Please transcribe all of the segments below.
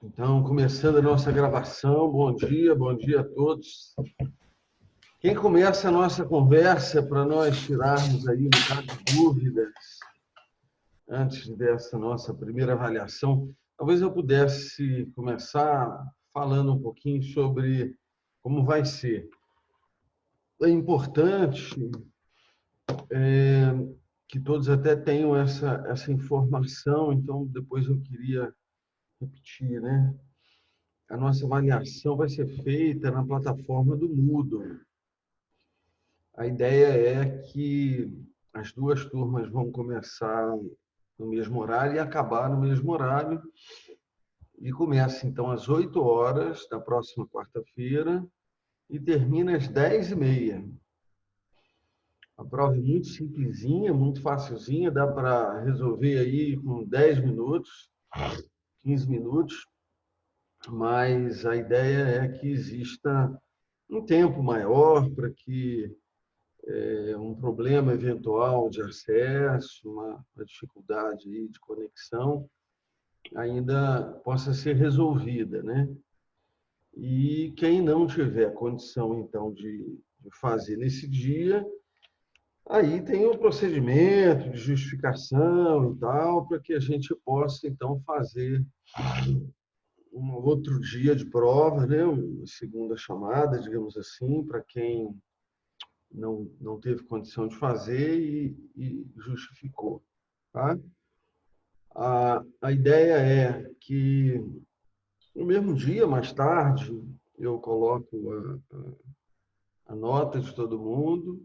Então, começando a nossa gravação, bom dia a todos. Quem começa a nossa conversa para nós tirarmos aí um bocado de dúvidas antes dessa nossa primeira avaliação, talvez eu pudesse começar falando um pouquinho sobre como vai ser. É importante que todos até tenham essa informação, então depois eu queria repetir, né? A nossa avaliação vai ser feita na plataforma do Moodle. A ideia é que as duas turmas vão começar no mesmo horário e acabar no mesmo horário. E começa, então, às 8 horas da próxima quarta-feira e termina às 10h30. A prova é muito simplesinha, muito facilzinha, dá para resolver aí com 10 minutos, 15 minutos, mas a ideia é que exista um tempo maior para que um problema eventual de acesso, uma dificuldade aí de conexão, ainda possa ser resolvida, né? E quem não tiver condição, então, de fazer nesse dia, aí tem o procedimento de justificação e tal, para que a gente possa, então, fazer um outro dia de prova, né? Uma segunda chamada, digamos assim, para quem não teve condição de fazer e justificou. Tá? A ideia é que no mesmo dia, mais tarde, eu coloco a nota de todo mundo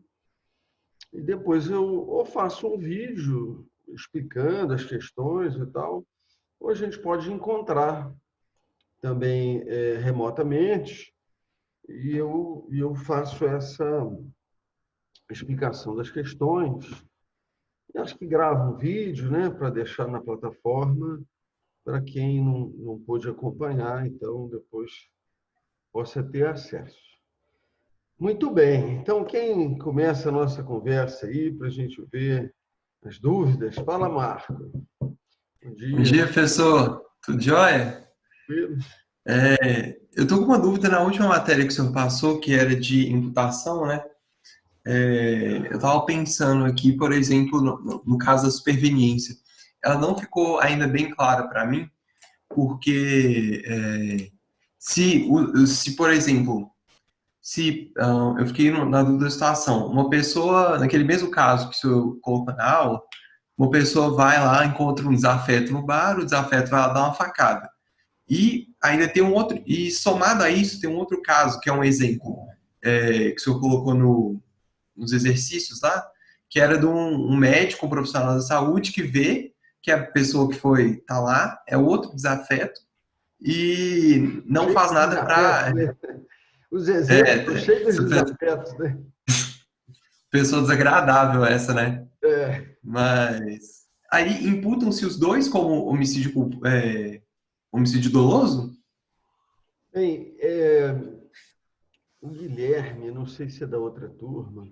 e depois eu ou faço um vídeo explicando as questões e tal, ou a gente pode encontrar também remotamente e eu faço essa explicação das questões. E acho que gravo um vídeo, né, para deixar na plataforma para quem não pôde acompanhar, então depois possa ter acesso. Muito bem, então quem começa a nossa conversa aí para a gente ver as dúvidas? Fala, Marco. Bom Bom dia. dia, professor. Tudo jóia? Tranquilo? Eu estou com uma dúvida na última matéria que o senhor passou, que era de imputação, né? Eu estava pensando aqui, por exemplo, no caso da superveniência. Ela não ficou ainda bem clara para mim, porque se, por exemplo, eu fiquei na dúvida da situação, uma pessoa, naquele mesmo caso que o senhor colocou na aula, uma pessoa vai lá, encontra um desafeto no bar, o desafeto vai lá dar uma facada. E ainda tem um outro, e somado a isso, tem um outro caso, que é um exemplo que o senhor colocou nos exercícios lá, que era de um médico, um profissional da saúde, que vê que a pessoa que foi tá lá é outro desafeto e não Cheio faz de nada desafetos, para. né? Os exemplos estão É, cheios de desafetos, né? pessoa desagradável essa, né? É, Mas aí imputam-se os dois como homicídio doloso? bem, o Guilherme, não sei se é da outra turma,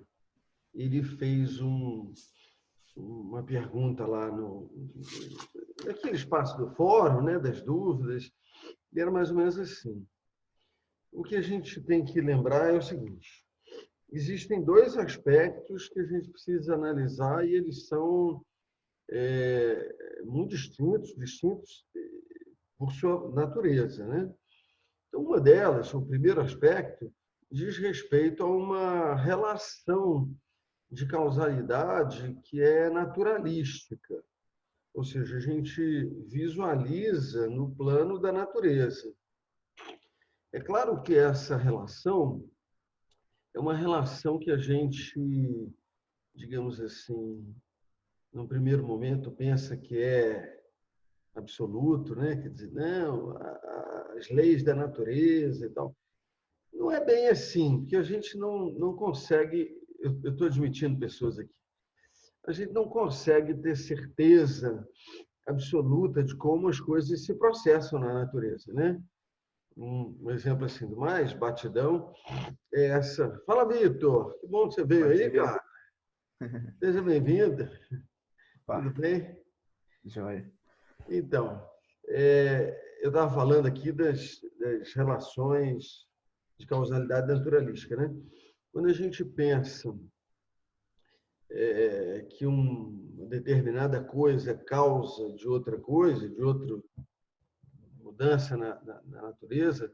ele fez uma pergunta lá naquele espaço do fórum, né, das dúvidas, e era mais ou menos assim. O que a gente tem que lembrar é o seguinte: existem dois aspectos que a gente precisa analisar e eles são muito distintos por sua natureza, né? Então, uma delas, o primeiro aspecto, diz respeito a uma relação de causalidade que é naturalística, ou seja, a gente visualiza no plano da natureza. É claro que essa relação é uma relação que a gente, digamos assim, num primeiro momento pensa que é absoluto, né? Quer dizer, não, as leis da natureza e tal. Não é bem assim, porque a gente não consegue, eu estou admitindo pessoas aqui, a gente não consegue ter certeza absoluta de como as coisas se processam na natureza, né? Um exemplo assim do mais batidão é essa. Fala, Vitor, que bom que você veio Bom aí, dia. cara. Seja bem-vindo. Opa, Tudo bem? joia. Então, eu estava falando aqui das relações de causalidade naturalística, né? Quando a gente pensa que uma determinada coisa é causa de outra coisa, de outra mudança na natureza,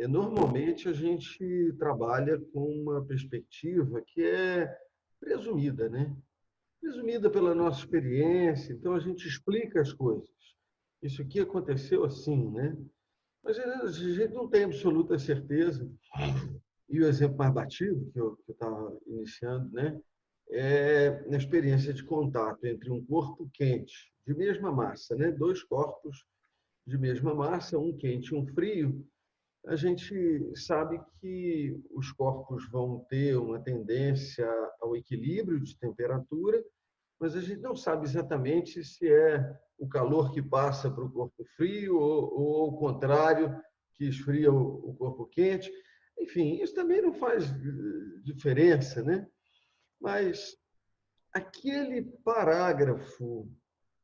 normalmente a gente trabalha com uma perspectiva que é presumida, né? Presumida pela nossa experiência, então a gente explica as coisas. Isso aqui aconteceu assim, né? Mas a gente não tem absoluta certeza. E o exemplo mais batido que eu estava iniciando, né, é na experiência de contato entre um corpo quente, de mesma massa, né, dois corpos de mesma massa, um quente e um frio. A gente sabe que os corpos vão ter uma tendência ao equilíbrio de temperatura, mas a gente não sabe exatamente se é o calor que passa para o corpo frio ou o contrário, que esfria o corpo quente. Enfim, isso também não faz diferença, né? Mas aquele parágrafo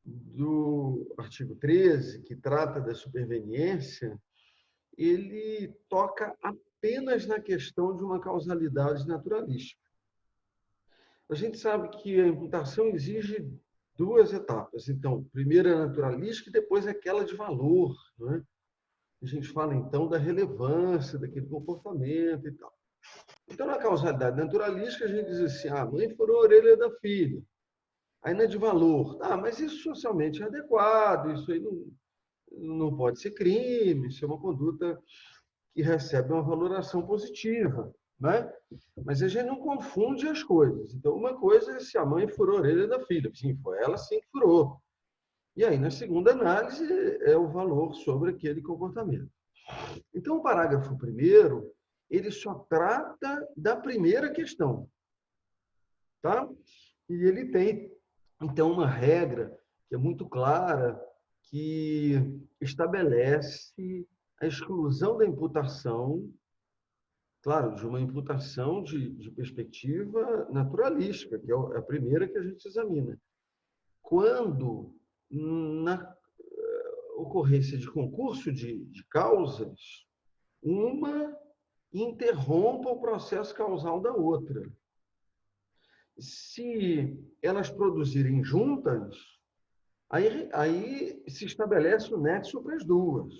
do artigo 13, que trata da superveniência, ele toca apenas na questão de uma causalidade naturalística. A gente sabe que a imputação exige duas etapas. Então, primeiro a naturalística e depois aquela de valor. Não é? A gente fala, então, da relevância daquele comportamento e tal. Então, na causalidade naturalística, a gente diz assim, a mãe furou a orelha da filha. Aí na de valor, mas isso socialmente é adequado, isso aí não pode ser crime, isso é uma conduta que recebe uma valoração positiva. Né? Mas a gente não confunde as coisas. Então, uma coisa é se a mãe furou a orelha da filha. Sim, foi ela sim que furou. E aí, na segunda análise, é o valor sobre aquele comportamento. Então, o parágrafo primeiro, ele só trata da primeira questão. Tá? E ele tem, então, uma regra que é muito clara, que estabelece a exclusão da imputação, claro, de uma imputação de perspectiva naturalística, que é a primeira que a gente examina. Quando, na ocorrência de concurso de causas, uma interrompa o processo causal da outra. Se elas produzirem juntas, aí se estabelece o nexo para as duas.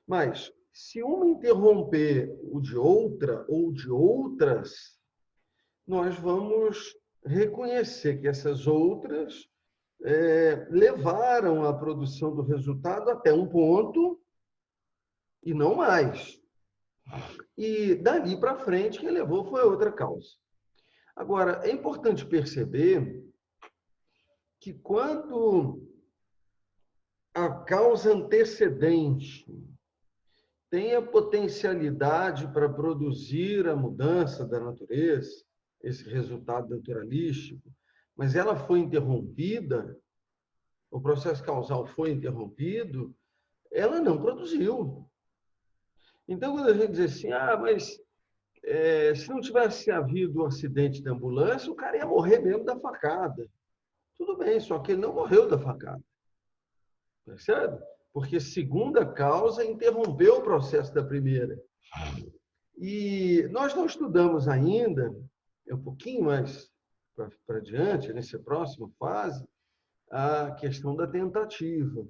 Mas, se uma interromper o de outra ou de outras, nós vamos reconhecer que essas outras levaram à produção do resultado até um ponto e não mais. E dali para frente, quem levou foi outra causa. Agora, é importante perceber que quando a causa antecedente tem a potencialidade para produzir a mudança da natureza, esse resultado naturalístico, mas ela foi interrompida, o processo causal foi interrompido, ela não produziu. Então, quando a gente diz assim, mas se não tivesse havido o acidente da ambulância, o cara ia morrer mesmo da facada. Tudo bem, só que ele não morreu da facada. Percebe? Porque a segunda causa interrompeu o processo da primeira. E nós não estudamos ainda, um pouquinho mais para diante, nessa próxima fase, a questão da tentativa.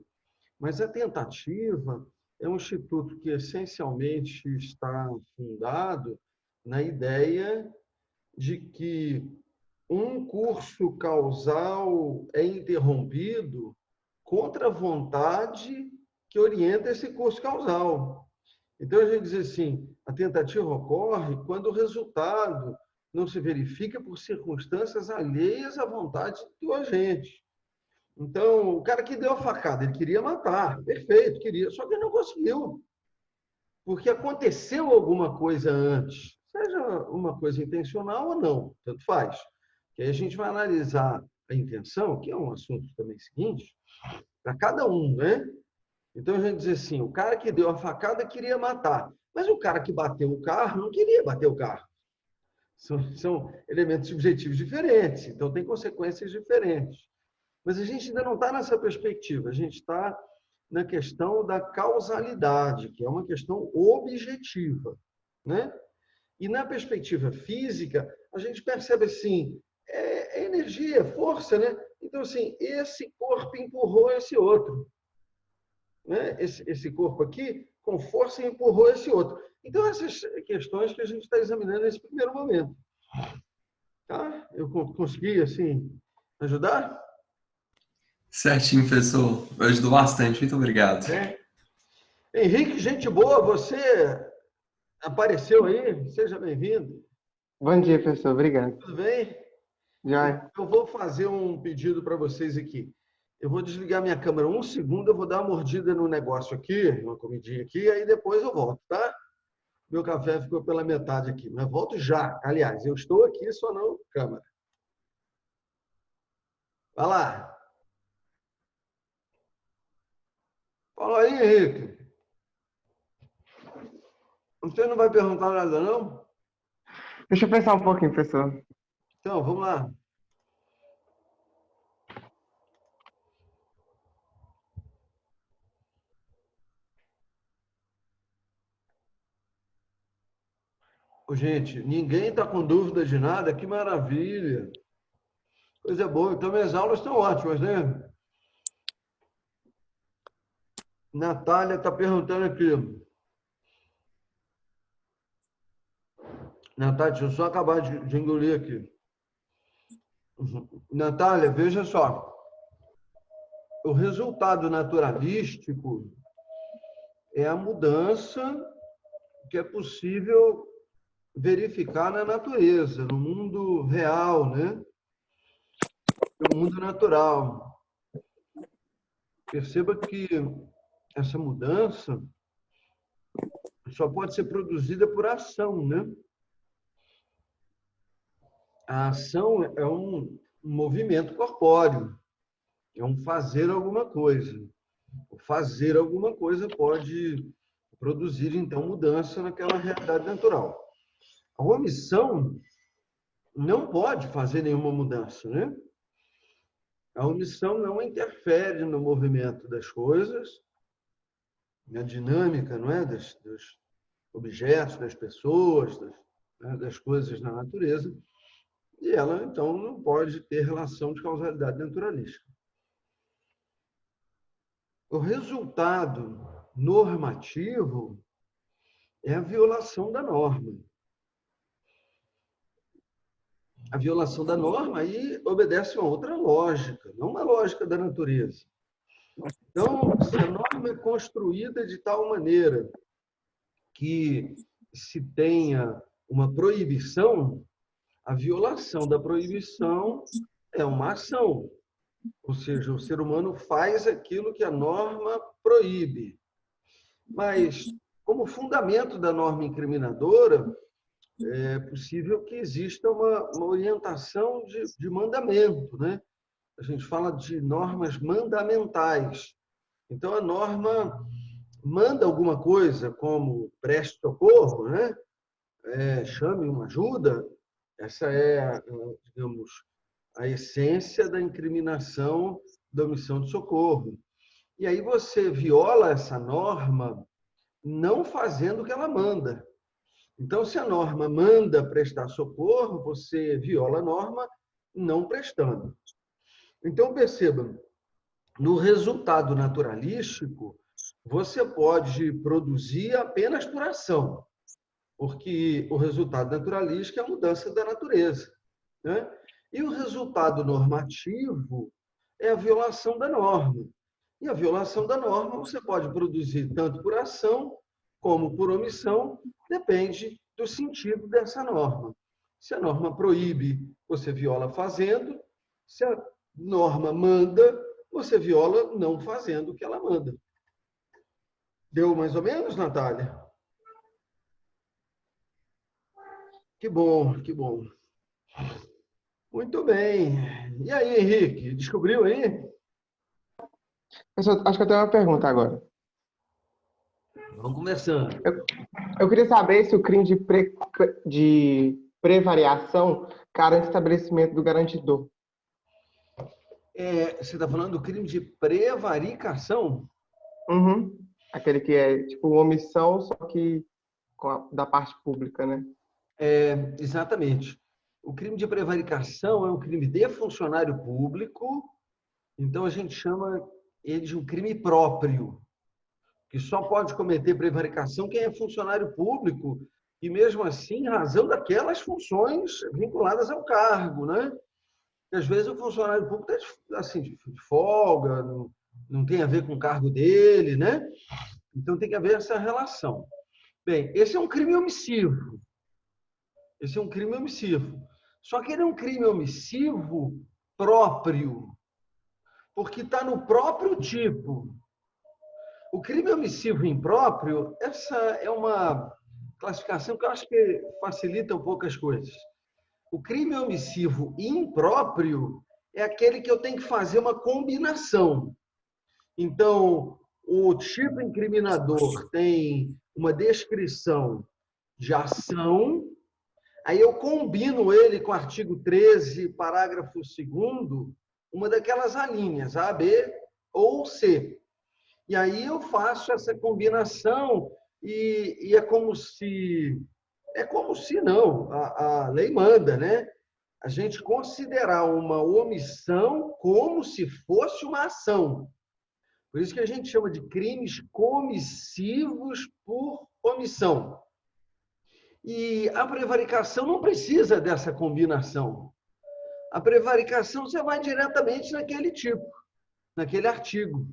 Mas a tentativa é um instituto que essencialmente está fundado na ideia de que um curso causal é interrompido contra a vontade que orienta esse curso causal. Então, a gente diz assim, a tentativa ocorre quando o resultado não se verifica por circunstâncias alheias à vontade do agente. Então, o cara que deu a facada, ele queria matar, perfeito, queria, só que ele não conseguiu, porque aconteceu alguma coisa antes, seja uma coisa intencional ou não, tanto faz. Que aí a gente vai analisar a intenção, que é um assunto também seguinte, para cada um, né? Então a gente diz assim, o cara que deu a facada queria matar, mas o cara que bateu o carro não queria bater o carro. São elementos subjetivos diferentes, então tem consequências diferentes. Mas a gente ainda não está nessa perspectiva, a gente está na questão da causalidade, que é uma questão objetiva, né? E na perspectiva física, a gente percebe assim, é energia, força, né? Então, assim, esse corpo empurrou esse outro, né? Esse corpo aqui, com força, empurrou esse outro. Então, essas questões que a gente está examinando nesse primeiro momento. Tá? Eu consegui, assim, ajudar? Certinho, professor. Ajudou bastante. Muito obrigado. Henrique, gente boa, você apareceu aí? Seja bem-vindo. Bom dia, professor. Obrigado. Tudo bem? Já. Eu vou fazer um pedido para vocês aqui. Eu vou desligar minha câmera um segundo, eu vou dar uma mordida no negócio aqui, uma comidinha aqui, aí depois eu volto, tá? Meu café ficou pela metade aqui, mas volto já. Aliás, eu estou aqui, só não câmera. Vai lá. Fala aí, Henrique. Você não vai perguntar nada, não? Deixa eu pensar um pouquinho, professor. Então, vamos lá. Ô, gente, ninguém está com dúvida de nada, que maravilha. Coisa boa. Então, minhas aulas estão ótimas, né? Natália está perguntando aqui. Natália, deixa eu só acabar de engolir aqui. Natália, veja só. O resultado naturalístico é a mudança que é possível verificar na natureza, no mundo real, né? No mundo natural. Perceba que essa mudança só pode ser produzida por ação, né? A ação é um movimento corpóreo, é um fazer alguma coisa. O fazer alguma coisa pode produzir, então, mudança naquela realidade natural. A omissão não pode fazer nenhuma mudança, né? A omissão não interfere no movimento das coisas, na dinâmica, não é? Dos objetos, das pessoas, das coisas na natureza, e ela, então, não pode ter relação de causalidade naturalística. O resultado normativo é a violação da norma. A violação da norma aí obedece a uma outra lógica, não uma lógica da natureza. Então, se a norma é construída de tal maneira que se tenha uma proibição, a violação da proibição é uma ação. Ou seja, o ser humano faz aquilo que a norma proíbe. Mas, como fundamento da norma incriminadora, é possível que exista uma orientação de mandamento, né? A gente fala de normas mandamentais. Então, a norma manda alguma coisa, como preste socorro, né? Chame uma ajuda. Essa é, digamos, a essência da incriminação da omissão de socorro. E aí você viola essa norma não fazendo o que ela manda. Então, se a norma manda prestar socorro, você viola a norma não prestando. Então, perceba, no resultado naturalístico, você pode produzir apenas por ação, porque o resultado naturalístico é a mudança da natureza, né? E o resultado normativo é a violação da norma. E a violação da norma você pode produzir tanto por ação como por omissão, depende do sentido dessa norma. Se a norma proíbe, você viola fazendo. Se a norma manda, você viola não fazendo o que ela manda. Deu mais ou menos, Natália? Que bom, que bom. Muito bem. E aí, Henrique, descobriu aí? Professor, acho que eu tenho uma pergunta agora. Vamos começando. Eu queria saber se o crime de prevariação garante o estabelecimento do garantidor. Você está falando do crime de prevaricação? Uhum. Aquele que é tipo omissão, só que da parte pública, né? Exatamente. O crime de prevaricação é um crime de funcionário público, então a gente chama ele de um crime próprio, que só pode cometer prevaricação quem é funcionário público, e mesmo assim, em razão daquelas funções vinculadas ao cargo, né? E, às vezes o funcionário público está assim, de folga, não tem a ver com o cargo dele, né? Então tem que haver essa relação. Bem, esse é um crime omissivo. Esse é um crime omissivo. Só que ele é um crime omissivo próprio, porque está no próprio tipo. O crime omissivo impróprio, essa é uma classificação que eu acho que facilita um pouco as coisas. O crime omissivo impróprio é aquele que eu tenho que fazer uma combinação. Então, o tipo incriminador tem uma descrição de ação, aí eu combino ele com o artigo 13, parágrafo 2º, uma daquelas alíneas, A, B ou C. E aí eu faço essa combinação e é como se... É como se não, a lei manda, né? A gente considerar uma omissão como se fosse uma ação. Por isso que a gente chama de crimes comissivos por omissão. E a prevaricação não precisa dessa combinação. A prevaricação você vai diretamente naquele tipo, naquele artigo,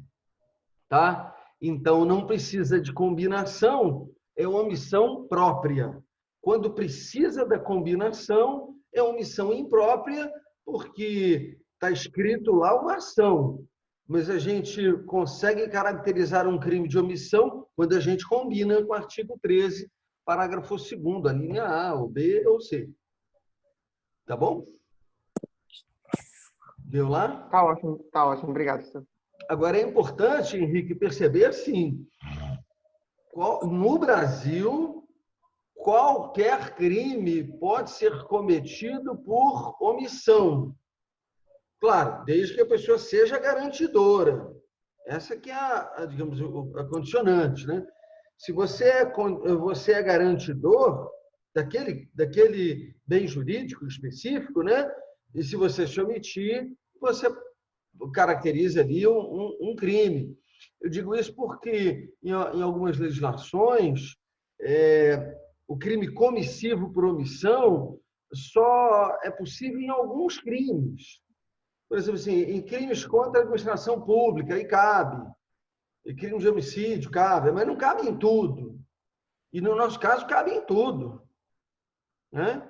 tá? Então não precisa de combinação, é omissão própria. Quando precisa da combinação, é omissão imprópria, porque está escrito lá uma ação. Mas a gente consegue caracterizar um crime de omissão quando a gente combina com o artigo 13, parágrafo 2º, a linha A, ou B ou C. Tá bom? Viu lá? Tá ótimo. Obrigado, senhor. Agora, é importante, Henrique, perceber assim, no Brasil, qualquer crime pode ser cometido por omissão. Claro, desde que a pessoa seja garantidora. Essa que é digamos, a condicionante, né? Se você é garantidor daquele bem jurídico específico, né? E se você se omitir, você caracteriza ali um crime. Eu digo isso porque, em algumas legislações, o crime comissivo por omissão só é possível em alguns crimes. Por exemplo, assim, em crimes contra a administração pública, aí cabe. Em crimes de homicídio, cabe, mas não cabe em tudo. E, no nosso caso, cabe em tudo. Né?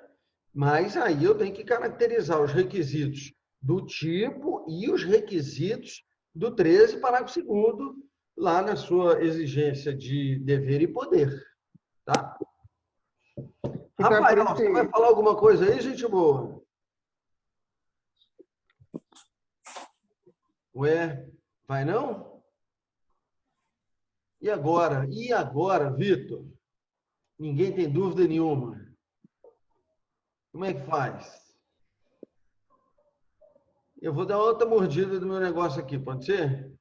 Mas aí eu tenho que caracterizar os requisitos do tipo e os requisitos do 13, parágrafo 2º, lá na sua exigência de dever e poder. Tá? Então, Rafael, você vai falar alguma coisa aí, gente boa? Ué, vai não? E agora? E agora, Vitor? Ninguém tem dúvida nenhuma. Como é que faz? Eu vou dar outra mordida do meu negócio aqui, pode ser?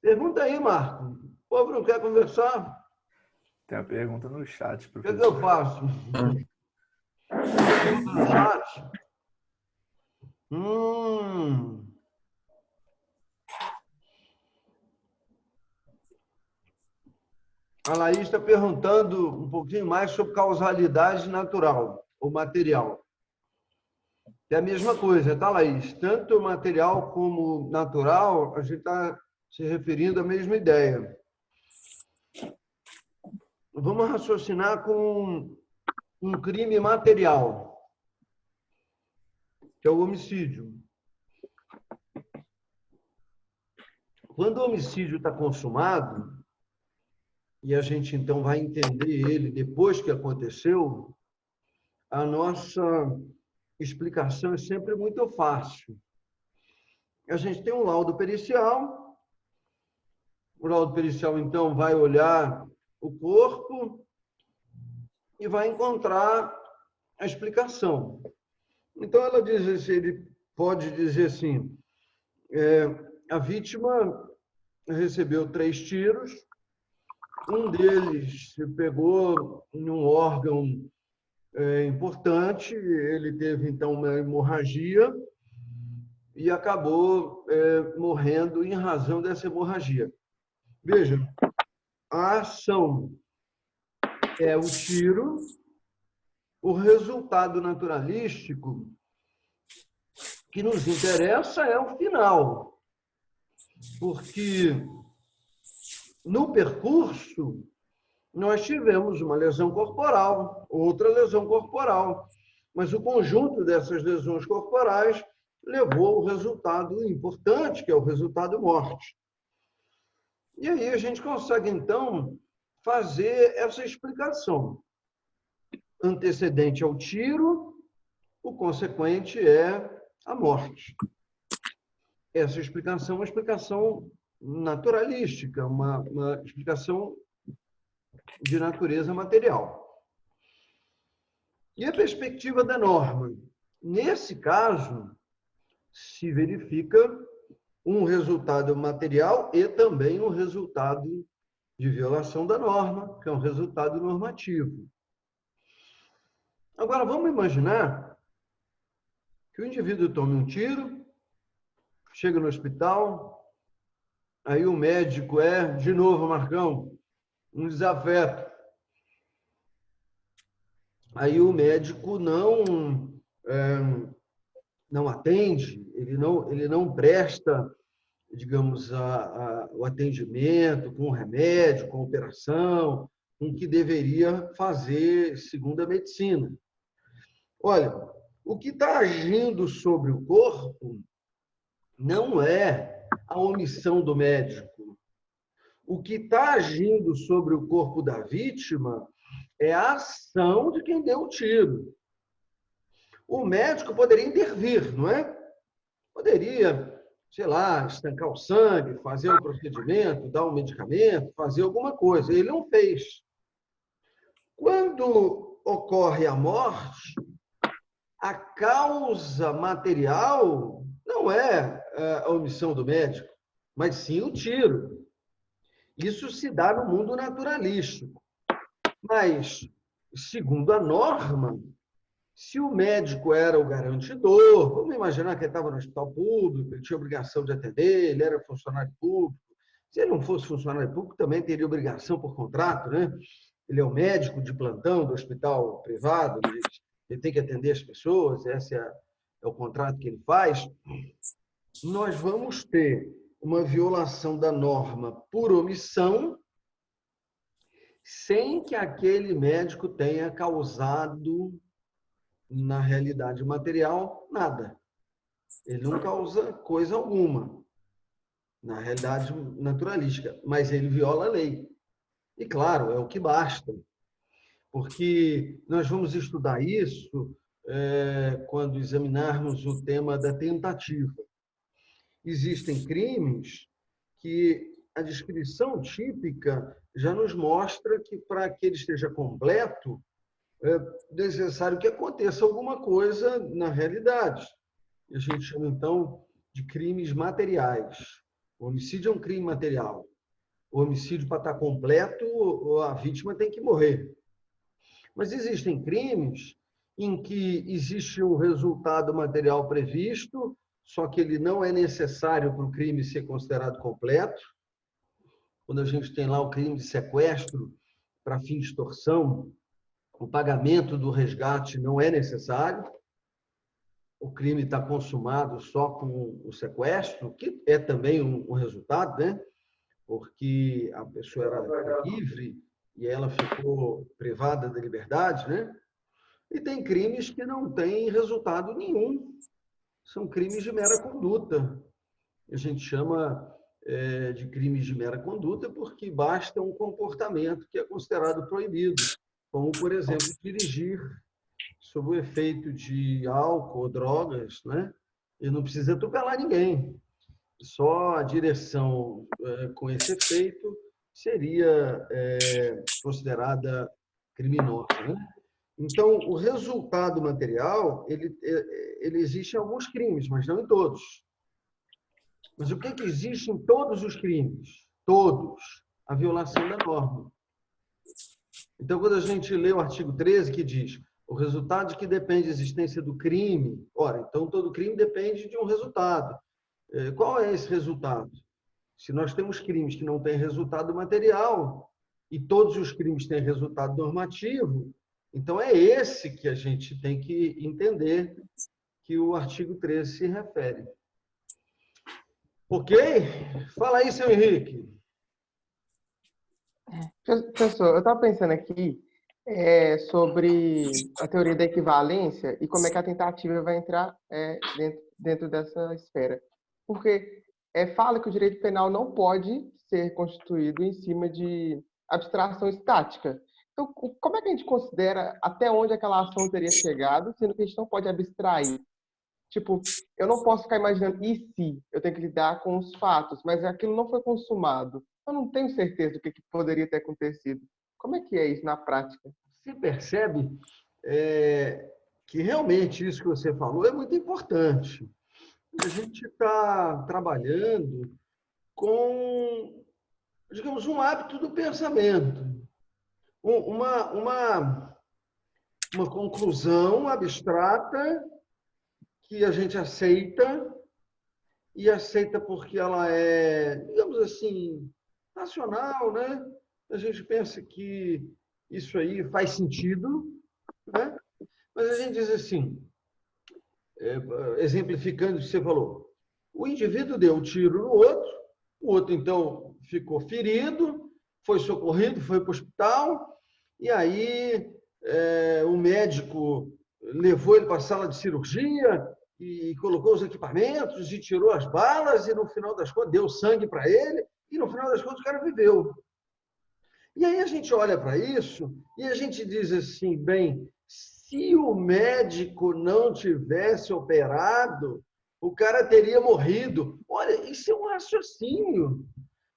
Pergunta aí, Marco. O povo não quer conversar? Tem a pergunta no chat, O que professor. eu faço? Pergunta no chat? A Laís está perguntando um pouquinho mais sobre causalidade natural ou material. É a mesma coisa, tá, Laís? Tanto material como natural, a gente está se referindo à mesma ideia. Vamos raciocinar com um crime material, que é o homicídio. Quando o homicídio está consumado, e a gente então vai entender ele depois que aconteceu, a nossa explicação é sempre muito fácil. A gente tem um laudo pericial, o laudo pericial então vai olhar o corpo e vai encontrar a explicação. Então, ela diz assim, ele pode dizer assim, a vítima recebeu 3 tiros, um deles se pegou em um órgão importante, ele teve, então, uma hemorragia e acabou morrendo em razão dessa hemorragia. Veja, a ação é o tiro, o resultado naturalístico que nos interessa é o final, porque no percurso nós tivemos uma lesão corporal, outra lesão corporal, mas o conjunto dessas lesões corporais levou ao resultado importante, que é o resultado morte. E aí a gente consegue, então, fazer essa explicação. Antecedente ao tiro, o consequente é a morte. Essa explicação é uma explicação naturalística, uma explicação de natureza material. E a perspectiva da norma? Nesse caso, se verifica um resultado material e também um resultado de violação da norma, que é um resultado normativo. Agora, vamos imaginar que o indivíduo tome um tiro, chega no hospital, aí o médico de novo, Marcão, um desafeto. Aí o médico não atende, ele não presta, digamos, o atendimento com o remédio, com a operação, com o que deveria fazer segundo a medicina. Olha, o que está agindo sobre o corpo não é a omissão do médico. O que está agindo sobre o corpo da vítima é a ação de quem deu o tiro. O médico poderia intervir, não é? Poderia, sei lá, estancar o sangue, fazer um procedimento, dar um medicamento, fazer alguma coisa. Ele não fez. Quando ocorre a morte, a causa material não é a omissão do médico, mas sim o tiro. Isso se dá no mundo naturalístico. Mas, segundo a norma, se o médico era o garantidor, vamos imaginar que ele estava no hospital público, ele tinha obrigação de atender, ele era funcionário público. Se ele não fosse funcionário público, também teria obrigação por contrato, né? Ele é o médico de plantão do hospital privado, ele tem que atender as pessoas, esse é o contrato que ele faz. Nós vamos ter uma violação da norma por omissão, sem que aquele médico tenha causado, na realidade material, nada. Ele não causa coisa alguma, na realidade naturalística, mas ele viola a lei. E, claro, é o que basta, porque nós vamos estudar isso quando examinarmos o tema da tentativa. Existem crimes que a descrição típica já nos mostra que, para que ele esteja completo, é necessário que aconteça alguma coisa na realidade. A gente chama, então, de crimes materiais. O homicídio é um crime material. O homicídio, para estar completo, a vítima tem que morrer. Mas existem crimes em que existe um resultado material previsto, só que ele não é necessário para o crime ser considerado completo. Quando a gente tem lá o crime de sequestro para fim de extorsão, o pagamento do resgate não é necessário. O crime está consumado só com o sequestro, que é também um resultado, né? Porque a pessoa era livre e ela ficou privada da liberdade, né? E tem crimes que não têm resultado nenhum. São crimes de mera conduta. A gente chama de crimes de mera conduta porque basta um comportamento que é considerado proibido, como, por exemplo, dirigir sob o efeito de álcool ou drogas, né? E não precisa atropelar ninguém. Só a direção com esse efeito seria considerada criminosa, né? Então, o resultado material, ele existe em alguns crimes, mas não em todos. Mas o que existe em todos os crimes? Todos. A violação da norma. Então, quando a gente lê o artigo 13, que diz o resultado de que depende a existência do crime, ora, então todo crime depende de um resultado. Qual é esse resultado? Se nós temos crimes que não têm resultado material e todos os crimes têm resultado normativo, então é esse que a gente tem que entender que o artigo 13 se refere. Ok? Fala aí, seu Henrique. Professor, eu estava pensando aqui sobre a teoria da equivalência e como é que a tentativa vai entrar dentro dessa esfera. Porque fala que o direito penal não pode ser constituído em cima de abstração estática. Então, como é que a gente considera até onde aquela ação teria chegado, sendo que a gente não pode abstrair? Tipo, eu não posso ficar imaginando e se eu tenho que lidar com os fatos, mas aquilo não foi consumado. Eu não tenho certeza do que poderia ter acontecido. Como é que é isso na prática? Se percebe que realmente isso que você falou é muito importante. A gente está trabalhando com, digamos, um hábito do pensamento, uma conclusão abstrata que a gente aceita, e aceita porque ela é, digamos assim, racional, né? A gente pensa que isso aí faz sentido, né? Mas a gente diz assim, exemplificando o que você falou, o indivíduo deu um tiro no outro, o outro, então, ficou ferido, foi socorrido, foi para o hospital, e aí o médico levou ele para a sala de cirurgia e colocou os equipamentos e tirou as balas e, no final das contas, deu sangue para ele e, no final das contas, o cara viveu. E aí a gente olha para isso e a gente diz assim, bem, se o médico não tivesse operado, o cara teria morrido. Olha, isso é um raciocínio.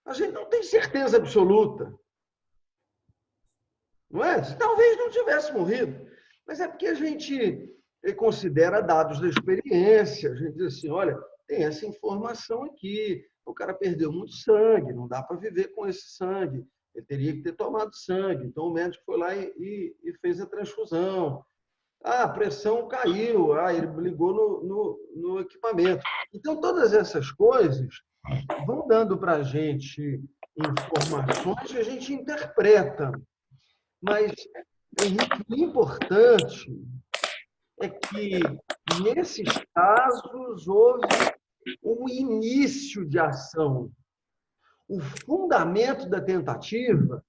A gente não tem certeza absoluta. Não é? Talvez não tivesse morrido. Mas é porque a gente considera dados da experiência. A gente diz assim, olha, tem essa informação aqui. O cara perdeu muito sangue, não dá para viver com esse sangue. Ele teria que ter tomado sangue. Então, o médico foi lá e fez a transfusão. A pressão caiu, ele ligou no equipamento. Então, todas essas coisas vão dando para a gente informações que a gente interpreta. Mas, Henrique, o importante é que, nesses casos, houve um início de ação. O fundamento da tentativa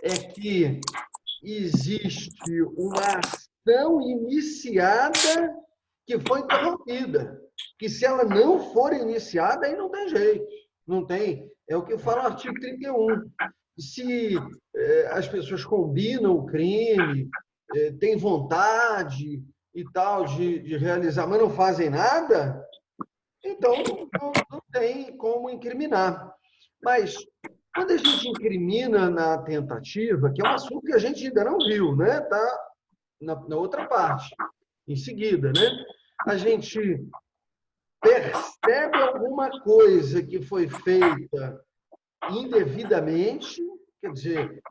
é que existe uma ação iniciada que foi interrompida. Que se ela não for iniciada, aí não tem jeito. Não tem. É o que fala o artigo 31. Se as pessoas combinam o crime, têm vontade e tal de realizar, mas não fazem nada, então não tem como incriminar. Mas quando a gente incrimina na tentativa, que é um assunto que a gente ainda não viu, né? Está na outra parte, em seguida, né? A gente percebe alguma coisa que foi feita indevidamente, quer dizer,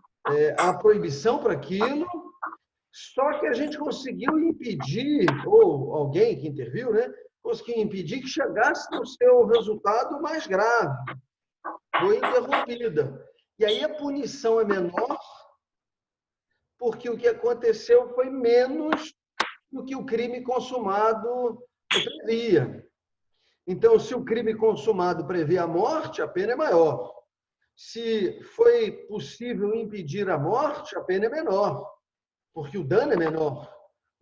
a proibição para aquilo, só que a gente conseguiu impedir, ou alguém que interviu, né? Conseguiu impedir que chegasse no seu resultado mais grave. Foi interrompida. E aí a punição é menor, porque o que aconteceu foi menos do que o crime consumado previa. Então, se o crime consumado previa a morte, a pena é maior. Se foi possível impedir a morte, a pena é menor, porque o dano é menor,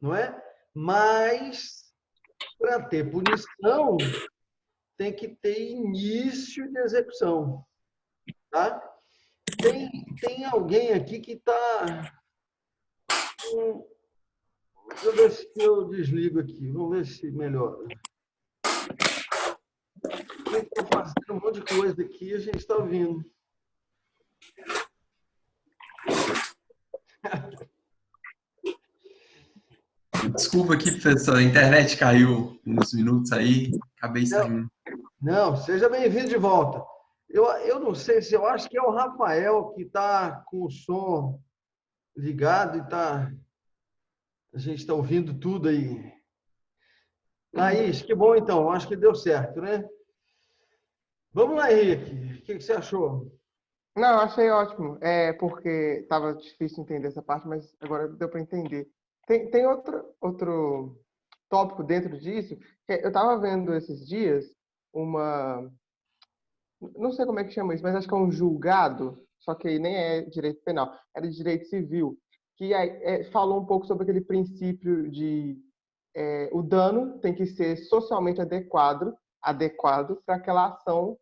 não é? Mas, para ter punição, tem que ter início de execução. Tá? Tem alguém aqui que está... Deixa eu ver se eu desligo aqui. Vamos ver se melhora. Estou fazendo um monte de coisa aqui e a gente está ouvindo. Desculpa aqui, professor, a internet caiu uns minutos aí, acabei saindo. Não, seja bem-vindo de volta. Eu não sei se eu acho que é o Rafael que está com o som ligado e a gente está ouvindo tudo aí. Laís, que bom então, acho que deu certo, né? Vamos lá, Henrique, o que você achou? Não, eu achei ótimo. É porque estava difícil entender essa parte, mas agora deu para entender. Tem outro tópico dentro disso. Eu estava vendo esses dias uma, não sei como é que chama isso, mas acho que é um julgado, só que nem é direito penal, era de direito civil, que falou um pouco sobre aquele princípio de o dano tem que ser socialmente adequado para aquela ação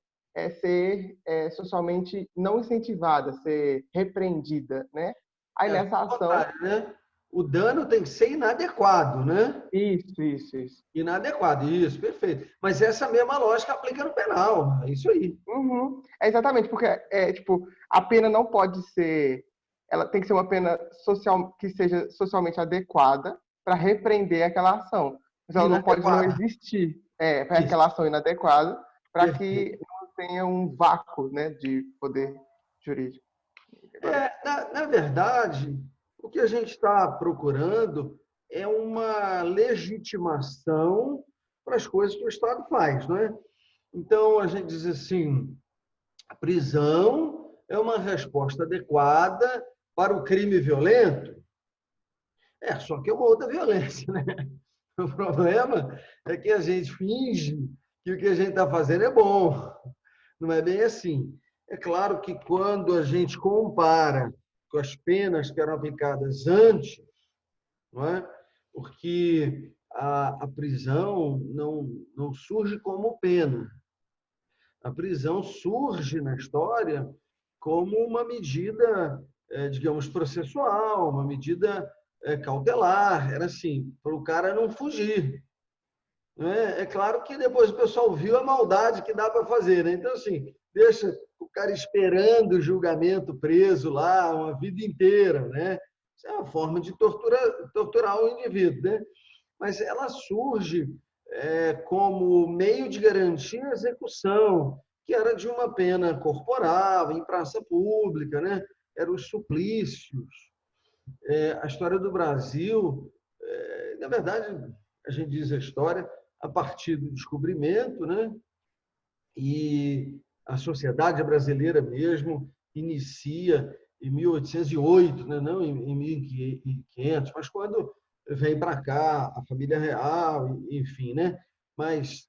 ser socialmente não incentivada, ser repreendida, né? Aí nessa ação, Né? O dano tem que ser inadequado, né? isso. Inadequado, isso, perfeito. Mas essa mesma lógica aplica no penal, é isso aí. Uhum. Exatamente, porque tipo, a pena não pode ser, ela tem que ser uma pena social que seja socialmente adequada para repreender aquela ação. Mas ela não pode não existir para aquela ação inadequada para que não tenha um vácuo, né, de poder jurídico. Na verdade, o que a gente está procurando é uma legitimação para as coisas que o Estado faz, não é? Então, a gente diz assim, a prisão é uma resposta adequada para o crime violento. Só que é uma outra violência, né? O problema é que a gente finge que o que a gente está fazendo é bom. Não é bem assim. É claro que quando a gente compara com as penas que eram aplicadas antes, não é? Porque a prisão não surge como pena. A prisão surge na história como uma medida, digamos, processual, uma medida cautelar. Era assim, para o cara não fugir. É claro que depois o pessoal viu a maldade que dá para fazer, né? Então, assim, deixa o cara esperando o julgamento preso lá uma vida inteira, né? Isso é uma forma de torturar o indivíduo, né? Mas ela surge como meio de garantir a execução, que era de uma pena corporal, em praça pública, né? Eram os suplícios. A história do Brasil, na verdade, a gente diz a história a partir do descobrimento, né? E a sociedade brasileira mesmo inicia em 1808, né? Não em 1500, mas quando vem para cá a família real, enfim, né? Mas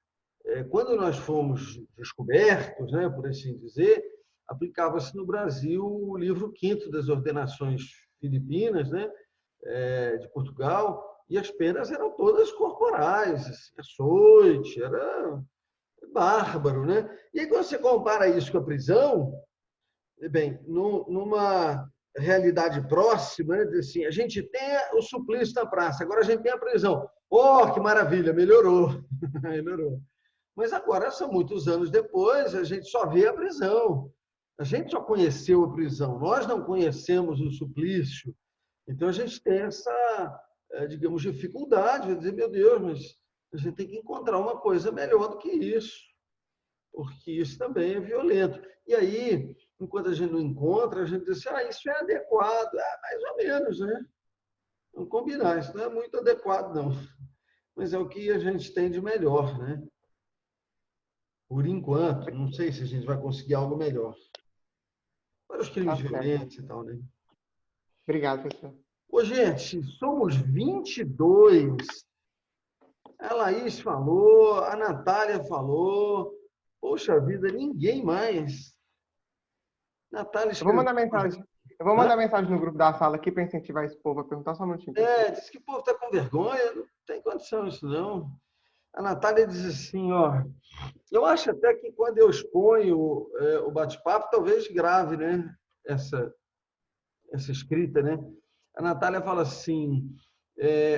quando nós fomos descobertos, né, por assim dizer, aplicava-se no Brasil o livro quinto das ordenações filipinas, né, de Portugal, e as penas eram todas corporais, açoite, era bárbaro, né? E aí, quando você compara isso com a prisão, bem, numa realidade próxima, né, assim, a gente tem o suplício na praça, agora a gente tem a prisão. Oh, que maravilha, melhorou. Melhorou. Mas agora, são muitos anos depois, a gente só vê a prisão. A gente só conheceu a prisão, nós não conhecemos o suplício. Então, a gente tem essa, digamos, dificuldade de dizer, meu Deus, mas a gente tem que encontrar uma coisa melhor do que isso, porque isso também é violento. E aí, enquanto a gente não encontra, a gente diz assim, isso é adequado. Mais ou menos, né? Vamos combinar, isso não é muito adequado, não. Mas é o que a gente tem de melhor, né? Por enquanto, não sei se a gente vai conseguir algo melhor. Para os crimes violentos e tal, né? Obrigado, professor. Ô, gente, somos 22. A Laís falou, a Natália falou. Poxa vida, ninguém mais. Natália Eu vou escreveu. mandar mensagem. Eu vou mandar mensagem no grupo da sala aqui para incentivar esse povo a perguntar só um minutinho. Diz que o povo está com vergonha, não tem condição isso, não. A Natália diz assim, ó, eu acho até que quando eu exponho o bate-papo, talvez grave, né, essa escrita, né? A Natália fala assim,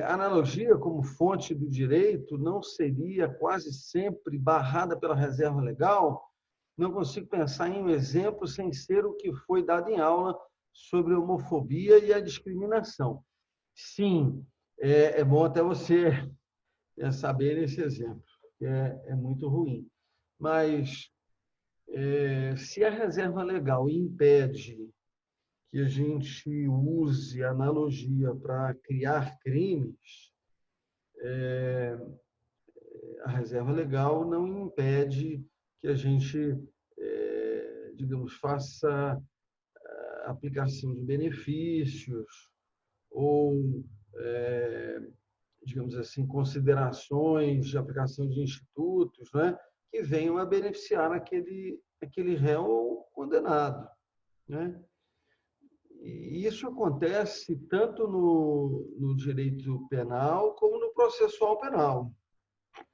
a analogia como fonte do direito não seria quase sempre barrada pela reserva legal? Não consigo pensar em um exemplo sem ser o que foi dado em aula sobre a homofobia e a discriminação. Sim, é bom até você saber esse exemplo, que é muito ruim. Mas se a reserva legal impede que a gente use analogia para criar crimes, a reserva legal não impede que a gente, digamos, faça aplicação de benefícios ou, digamos assim, considerações de aplicação de institutos, né, que venham a beneficiar aquele réu condenado, né? E isso acontece tanto no direito penal como no processual penal. Para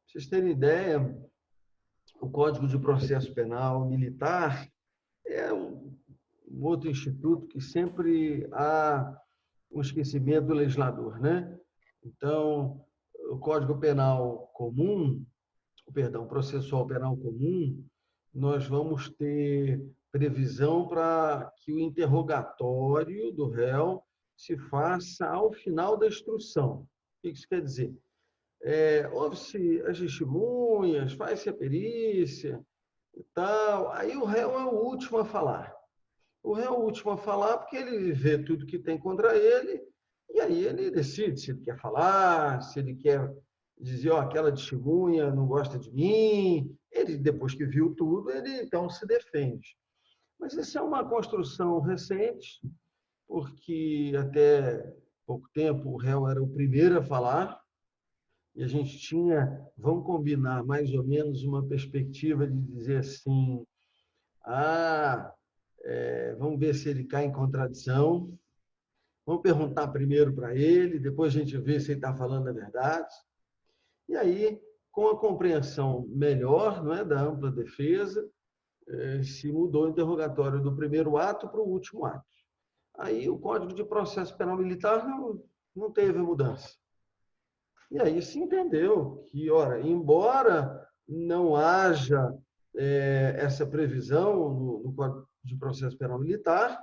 vocês terem ideia, o Código de Processo Penal Militar é um outro instituto que sempre há um esquecimento do legislador, né? Então, o Código Penal Comum, perdão, Processual Penal Comum, nós vamos ter previsão para que o interrogatório do réu se faça ao final da instrução. O que isso quer dizer? Ouve-se as testemunhas, faz-se a perícia e tal, aí o réu é o último a falar. O réu é o último a falar porque ele vê tudo que tem contra ele e aí ele decide se ele quer falar, se ele quer dizer, aquela testemunha não gosta de mim. Ele, depois que viu tudo, ele então se defende. Mas isso é uma construção recente, porque até pouco tempo o réu era o primeiro a falar e a gente tinha, vamos combinar, mais ou menos uma perspectiva de dizer assim, vamos ver se ele cai em contradição, vamos perguntar primeiro para ele, depois a gente vê se ele está falando a verdade. E aí, com a compreensão melhor, não é, da ampla defesa, se mudou o interrogatório do primeiro ato para o último ato. Aí o Código de Processo Penal Militar não teve mudança. E aí se entendeu que, ora, embora não haja essa previsão no Código de Processo Penal Militar,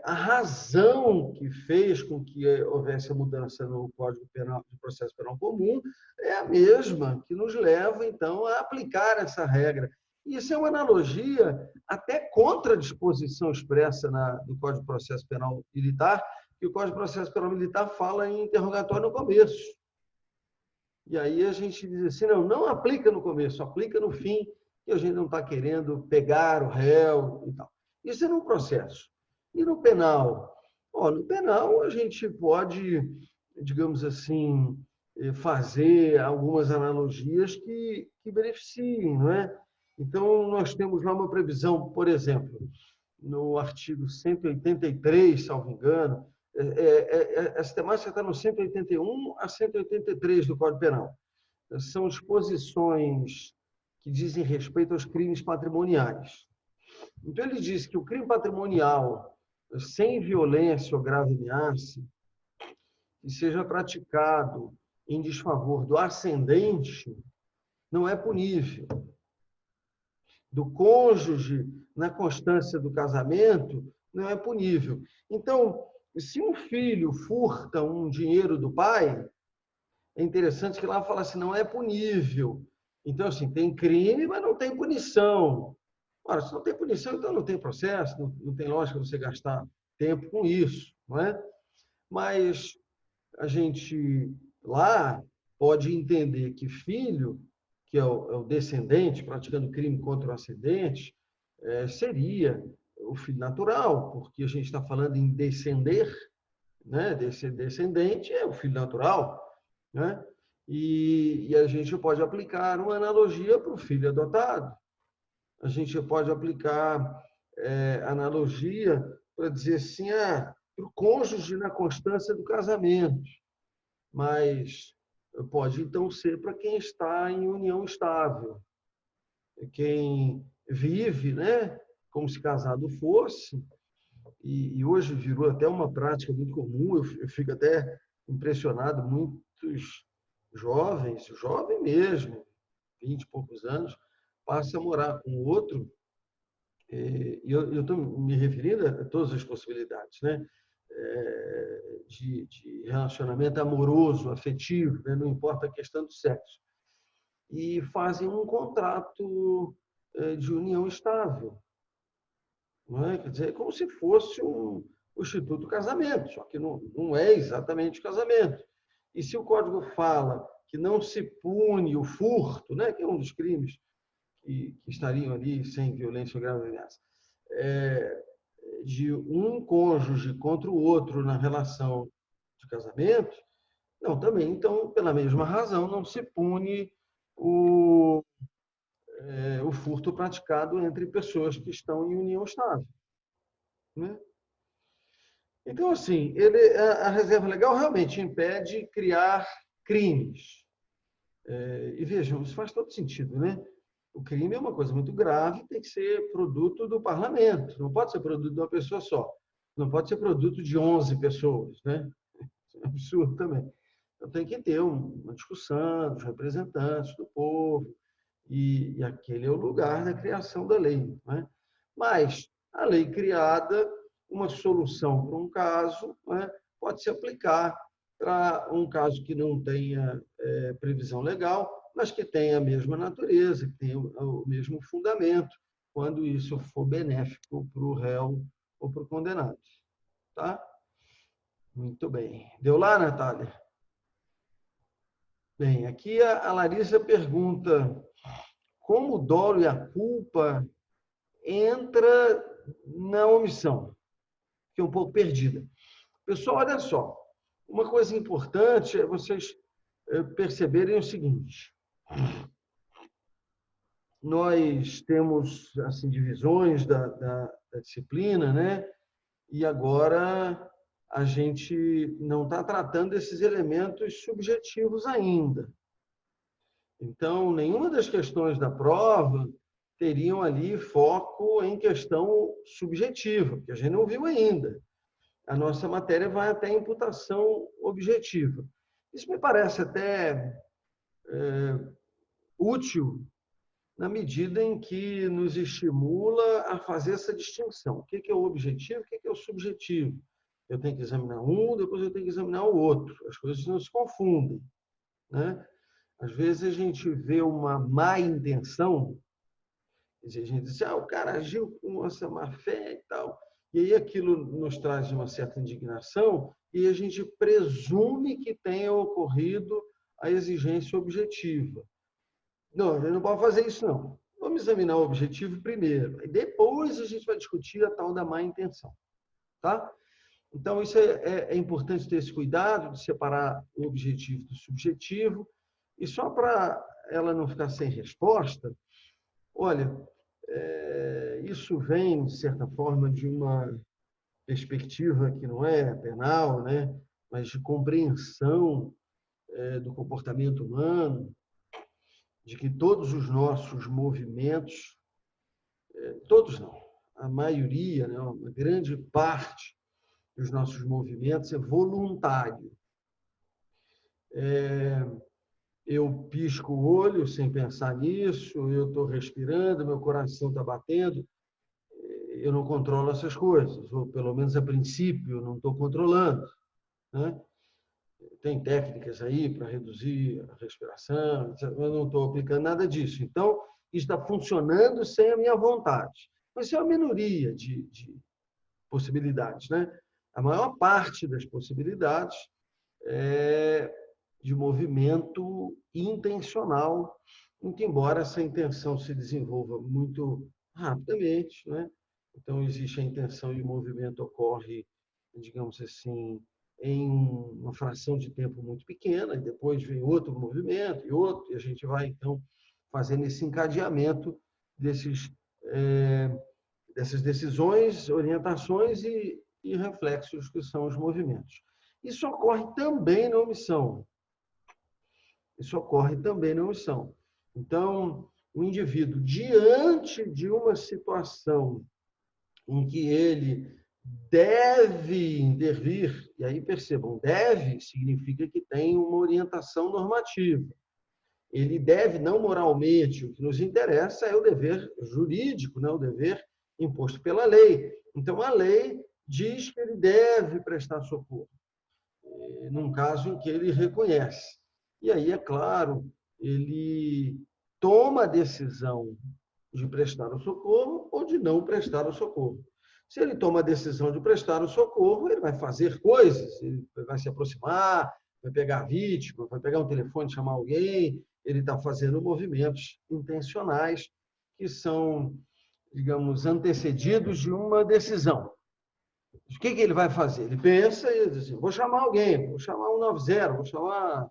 a razão que fez com que houvesse a mudança no Código Penal de Processo Penal Comum é a mesma que nos leva, então, a aplicar essa regra. Isso é uma analogia até contra a disposição expressa do Código de Processo Penal Militar, que o Código de Processo Penal Militar fala em interrogatório no começo. E aí a gente diz assim, não aplica no começo, aplica no fim, que a gente não está querendo pegar o réu e tal. Isso é no processo. E no penal? No penal a gente pode, digamos assim, fazer algumas analogias que beneficiem, não é? Então, nós temos lá uma previsão, por exemplo, no artigo 183, salvo engano, essa temática está no 181 a 183 do Código Penal. São disposições que dizem respeito aos crimes patrimoniais. Então, ele diz que o crime patrimonial sem violência ou grave ameaça que seja praticado em desfavor do ascendente não é punível. Do cônjuge na constância do casamento não é punível. Então, se um filho furta um dinheiro do pai, é interessante que lá fala assim, não é punível. Então, assim, tem crime, mas não tem punição. Ora, se não tem punição, então não tem processo, não tem lógica você gastar tempo com isso, não é? Mas a gente lá pode entender que filho, que é o descendente, praticando crime contra o ascendente, seria o filho natural, porque a gente está falando em descender, né? Descendente é o filho natural, né? E a gente pode aplicar uma analogia para o filho adotado. A gente pode aplicar analogia para dizer assim, para o cônjuge na constância do casamento, mas pode então ser para quem está em união estável, quem vive, né, como se casado fosse, e hoje virou até uma prática muito comum, eu fico até impressionado, muitos jovens, jovem mesmo, 20 e poucos anos, passa a morar com outro, e eu estou me referindo a todas as possibilidades, né? de relacionamento amoroso, afetivo, né? Não importa a questão do sexo. E fazem um contrato de união estável. Não é? Quer dizer, é como se fosse o Instituto Casamento, só que não é exatamente o casamento. E se o Código fala que não se pune o furto, né, que é um dos crimes que estariam ali sem violência ou grave ameaça, de um cônjuge contra o outro na relação de casamento, não, também, então, pela mesma razão, não se pune o furto praticado entre pessoas que estão em união estável. Né? Então, assim, a reserva legal realmente impede criar crimes. E vejam, isso faz todo sentido, né? O crime é uma coisa muito grave, tem que ser produto do parlamento, não pode ser produto de uma pessoa só, não pode ser produto de 11 pessoas, né? Isso é um absurdo também. Então, tem que ter uma discussão dos representantes do povo, e aquele é o lugar da criação da lei. Né? Mas a lei criada, uma solução para um caso, né, pode se aplicar para um caso que não tenha previsão legal, mas que tenha a mesma natureza, que tenha o mesmo fundamento, quando isso for benéfico para o réu ou para o condenado. Tá? Muito bem. Deu lá, Natália? Bem, aqui a Larissa pergunta como o dolo e a culpa entra na omissão. Fiquei um pouco perdida. Pessoal, olha só, uma coisa importante é vocês perceberem o seguinte. Nós temos assim, divisões da disciplina, né? E agora a gente não está tratando esses elementos subjetivos ainda. Então, nenhuma das questões da prova teriam ali foco em questão subjetiva, que a gente não viu ainda. A nossa matéria vai até a imputação objetiva. Isso me parece até útil na medida em que nos estimula a fazer essa distinção. O que é o objetivo, o que é o subjetivo? Eu tenho que examinar um, depois eu tenho que examinar o outro. As coisas não se confundem. Né? Às vezes a gente vê uma má intenção, a gente diz, o cara agiu com essa má fé e tal, e aí aquilo nos traz uma certa indignação e a gente presume que tenha ocorrido a exigência objetiva. Não, a gente não pode fazer isso, não. Vamos examinar o objetivo primeiro, e depois a gente vai discutir a tal da má intenção. Tá? Então, isso é importante ter esse cuidado de separar o objetivo do subjetivo. E só para ela não ficar sem resposta, olha, isso vem, de certa forma, de uma perspectiva que não é penal, né? Mas de compreensão do comportamento humano, de que todos os nossos movimentos, todos não, a maioria, né? Uma grande parte dos nossos movimentos é voluntário. Eu pisco o olho sem pensar nisso, eu estou respirando, meu coração está batendo, eu não controlo essas coisas, ou pelo menos a princípio eu não estou controlando. Né? Tem técnicas aí para reduzir a respiração, eu não estou aplicando nada disso. Então, isso está funcionando sem a minha vontade. Mas isso é uma minoria de possibilidades. Né? A maior parte das possibilidades é de movimento intencional, muito embora essa intenção se desenvolva muito rapidamente, né? Então, existe a intenção e o movimento ocorre, digamos assim, em uma fração de tempo muito pequena, e depois vem outro movimento e outro, e a gente vai, então, fazendo esse encadeamento dessas decisões, orientações e reflexos que são os movimentos. Isso ocorre também na omissão. Isso ocorre também na omissão. Então, o indivíduo, diante de uma situação em que ele deve intervir, e aí percebam, deve significa que tem uma orientação normativa. Ele deve, não moralmente, o que nos interessa é o dever jurídico, né? O dever imposto pela lei. Então, a lei diz que ele deve prestar socorro, num caso em que ele reconhece. E aí, é claro, ele toma a decisão de prestar o socorro ou de não prestar o socorro. Se ele toma a decisão de prestar o socorro, ele vai fazer coisas, ele vai se aproximar, vai pegar a vítima, vai pegar um telefone, chamar alguém, ele está fazendo movimentos intencionais que são, digamos, antecedidos de uma decisão. O que ele vai fazer? Ele pensa e diz assim, vou chamar alguém, vou chamar 190, vou chamar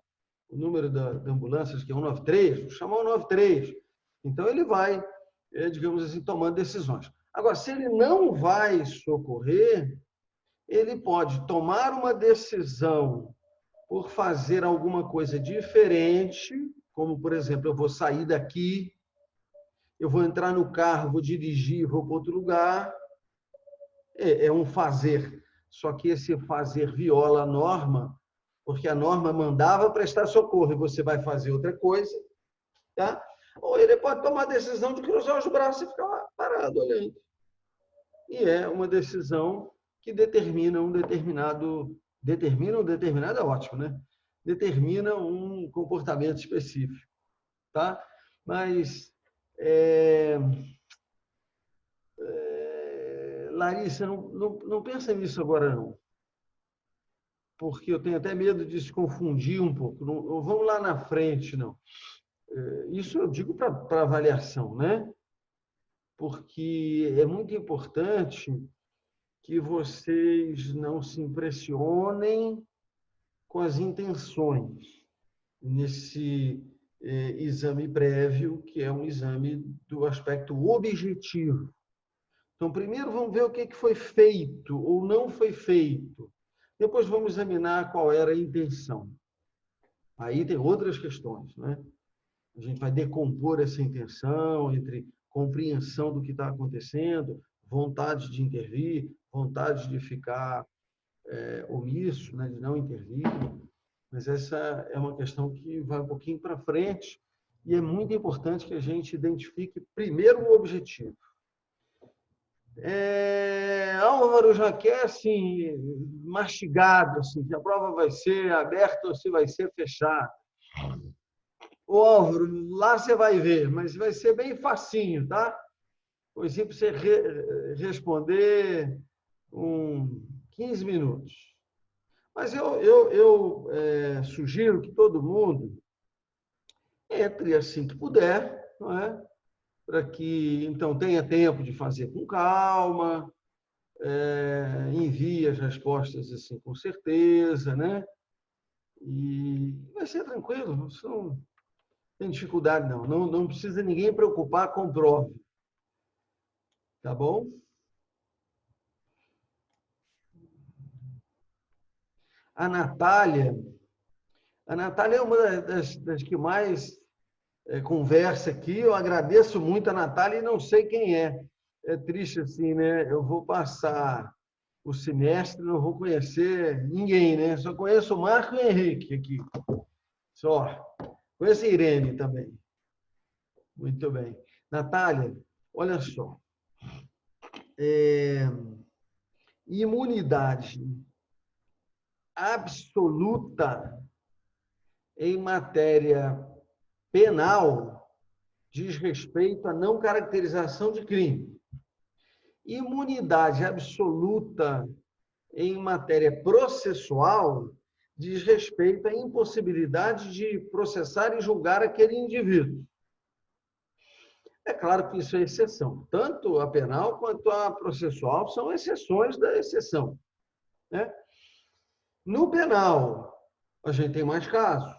o número da ambulância, que é 193, vou chamar 193. Então, ele vai, digamos assim, tomando decisões. Agora, se ele não vai socorrer, ele pode tomar uma decisão por fazer alguma coisa diferente, como, por exemplo, eu vou sair daqui, eu vou entrar no carro, vou dirigir, vou para outro lugar. É um fazer, só que esse fazer viola a norma, porque a norma mandava prestar socorro e você vai fazer outra coisa, tá? Ou ele pode tomar a decisão de cruzar os braços e ficar lá parado olhando. E é uma decisão que determina um determinado é ótimo, né? Determina um comportamento específico, tá? Mas Larissa, não pensa nisso agora, não. Porque eu tenho até medo de se confundir um pouco. Não vamos lá na frente, não. Isso eu digo para avaliação, né? Porque é muito importante que vocês não se impressionem com as intenções nesse exame prévio, que é um exame do aspecto objetivo. Então, primeiro vamos ver o que foi feito ou não foi feito. Depois vamos examinar qual era a intenção. Aí tem outras questões, né? A gente vai decompor essa intenção entre compreensão do que está acontecendo, vontade de intervir, vontade de ficar omisso, né? De não intervir. Mas essa é uma questão que vai um pouquinho para frente e é muito importante que a gente identifique primeiro o objetivo. Álvaro já quer assim, mastigado, assim, que a prova vai ser aberta ou se vai ser fechada. Ô Álvaro, lá você vai ver, mas vai ser bem facinho, tá? Pois sim, para você responder 15 minutos. Mas eu sugiro que todo mundo entre assim que puder, não é? Para que, então, tenha tempo de fazer com calma, envie as respostas assim com certeza, né? E vai ser tranquilo, não tem dificuldade não. Não precisa ninguém preocupar com prova, tá bom? A Natália é uma das que mais conversa aqui. Eu agradeço muito a Natália e não sei quem é. É triste assim, né? Eu vou passar o semestre, não vou conhecer ninguém, né? Só conheço o Marco e o Henrique aqui. Só. Conheço a Irene também. Muito bem. Natália, olha só. Imunidade absoluta em matéria penal diz respeito à não caracterização de crime. Imunidade absoluta em matéria processual diz respeito à impossibilidade de processar e julgar aquele indivíduo. É claro que isso é exceção. Tanto a penal quanto a processual são exceções da exceção, né? No penal, a gente tem mais casos.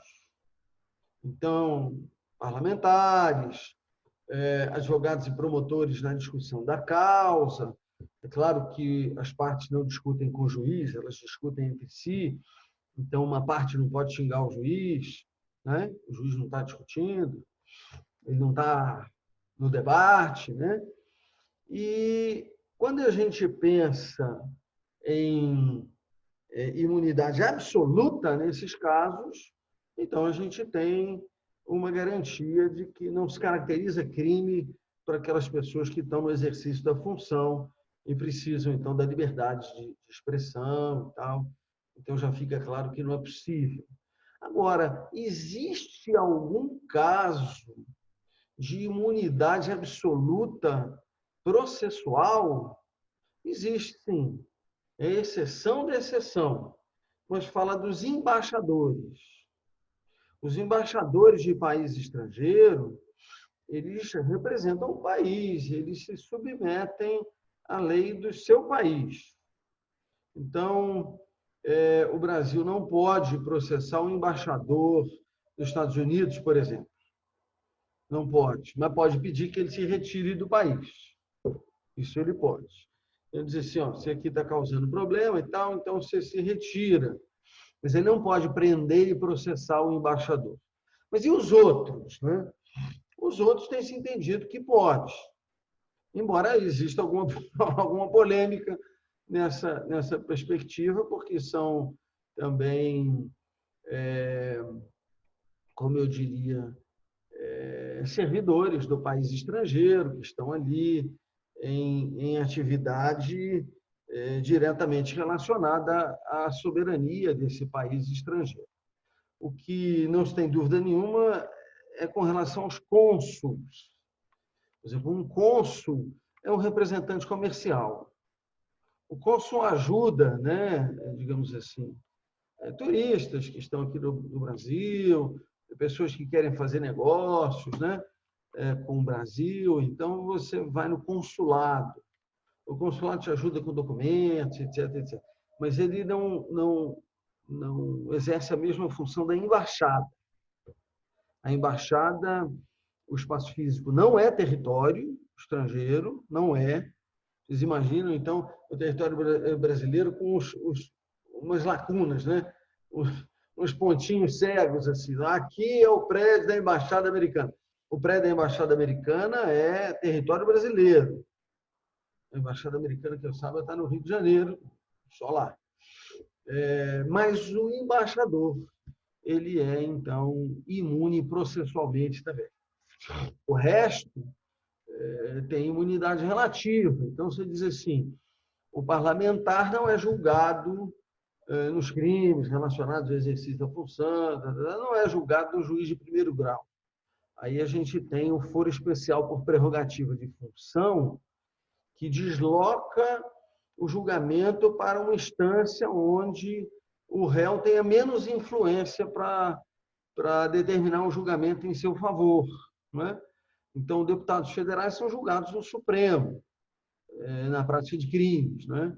Então, parlamentares, advogados e promotores na discussão da causa. É claro que as partes não discutem com o juiz, elas discutem entre si. Então, uma parte não pode xingar o juiz, né? O juiz não está discutindo, ele não está no debate, né? E quando a gente pensa em imunidade absoluta nesses casos, então a gente tem uma garantia de que não se caracteriza crime para aquelas pessoas que estão no exercício da função e precisam, então, da liberdade de expressão e tal. Então, já fica claro que não é possível. Agora, existe algum caso de imunidade absoluta processual? Existe, sim. É exceção da exceção. Mas fala dos embaixadores. Os embaixadores de país estrangeiro, eles representam o país, eles se submetem à lei do seu país. Então, o Brasil não pode processar um embaixador dos Estados Unidos, por exemplo. Não pode, mas pode pedir que ele se retire do país. Isso ele pode. Ele diz assim, ó, você aqui está causando problema e tal, então você se retira. Mas ele não pode prender e processar o embaixador. Mas e os outros, né? Os outros têm se entendido que pode. Embora exista alguma polêmica nessa perspectiva, porque são também, como eu diria, servidores do país estrangeiro, que estão ali em atividade diretamente relacionada à soberania desse país estrangeiro. O que não se tem dúvida nenhuma é com relação aos cônsuls. Por exemplo, um cônsul é um representante comercial. O cônsul ajuda, né, digamos assim, turistas que estão aqui no Brasil, pessoas que querem fazer negócios, né, com o Brasil. Então, você vai no consulado. O consulado te ajuda com documentos, etc, etc. Mas ele não exerce a mesma função da embaixada. A embaixada, o espaço físico não é território estrangeiro, não é. Vocês imaginam, então, o território brasileiro com umas lacunas, né? Uns pontinhos cegos, assim. Aqui é o prédio da Embaixada Americana. O prédio da Embaixada Americana é território brasileiro. A Embaixada Americana, que eu saiba, está no Rio de Janeiro, só lá. Mas o embaixador, ele é, então, imune processualmente também. O resto tem imunidade relativa. Então, você diz assim, o parlamentar não é julgado nos crimes relacionados ao exercício da função, não é julgado no juiz de primeiro grau. Aí a gente tem o foro especial por prerrogativa de função, que desloca o julgamento para uma instância onde o réu tenha menos influência para determinar um julgamento em seu favor, não é? Então, deputados federais são julgados no Supremo, na prática de crimes, né?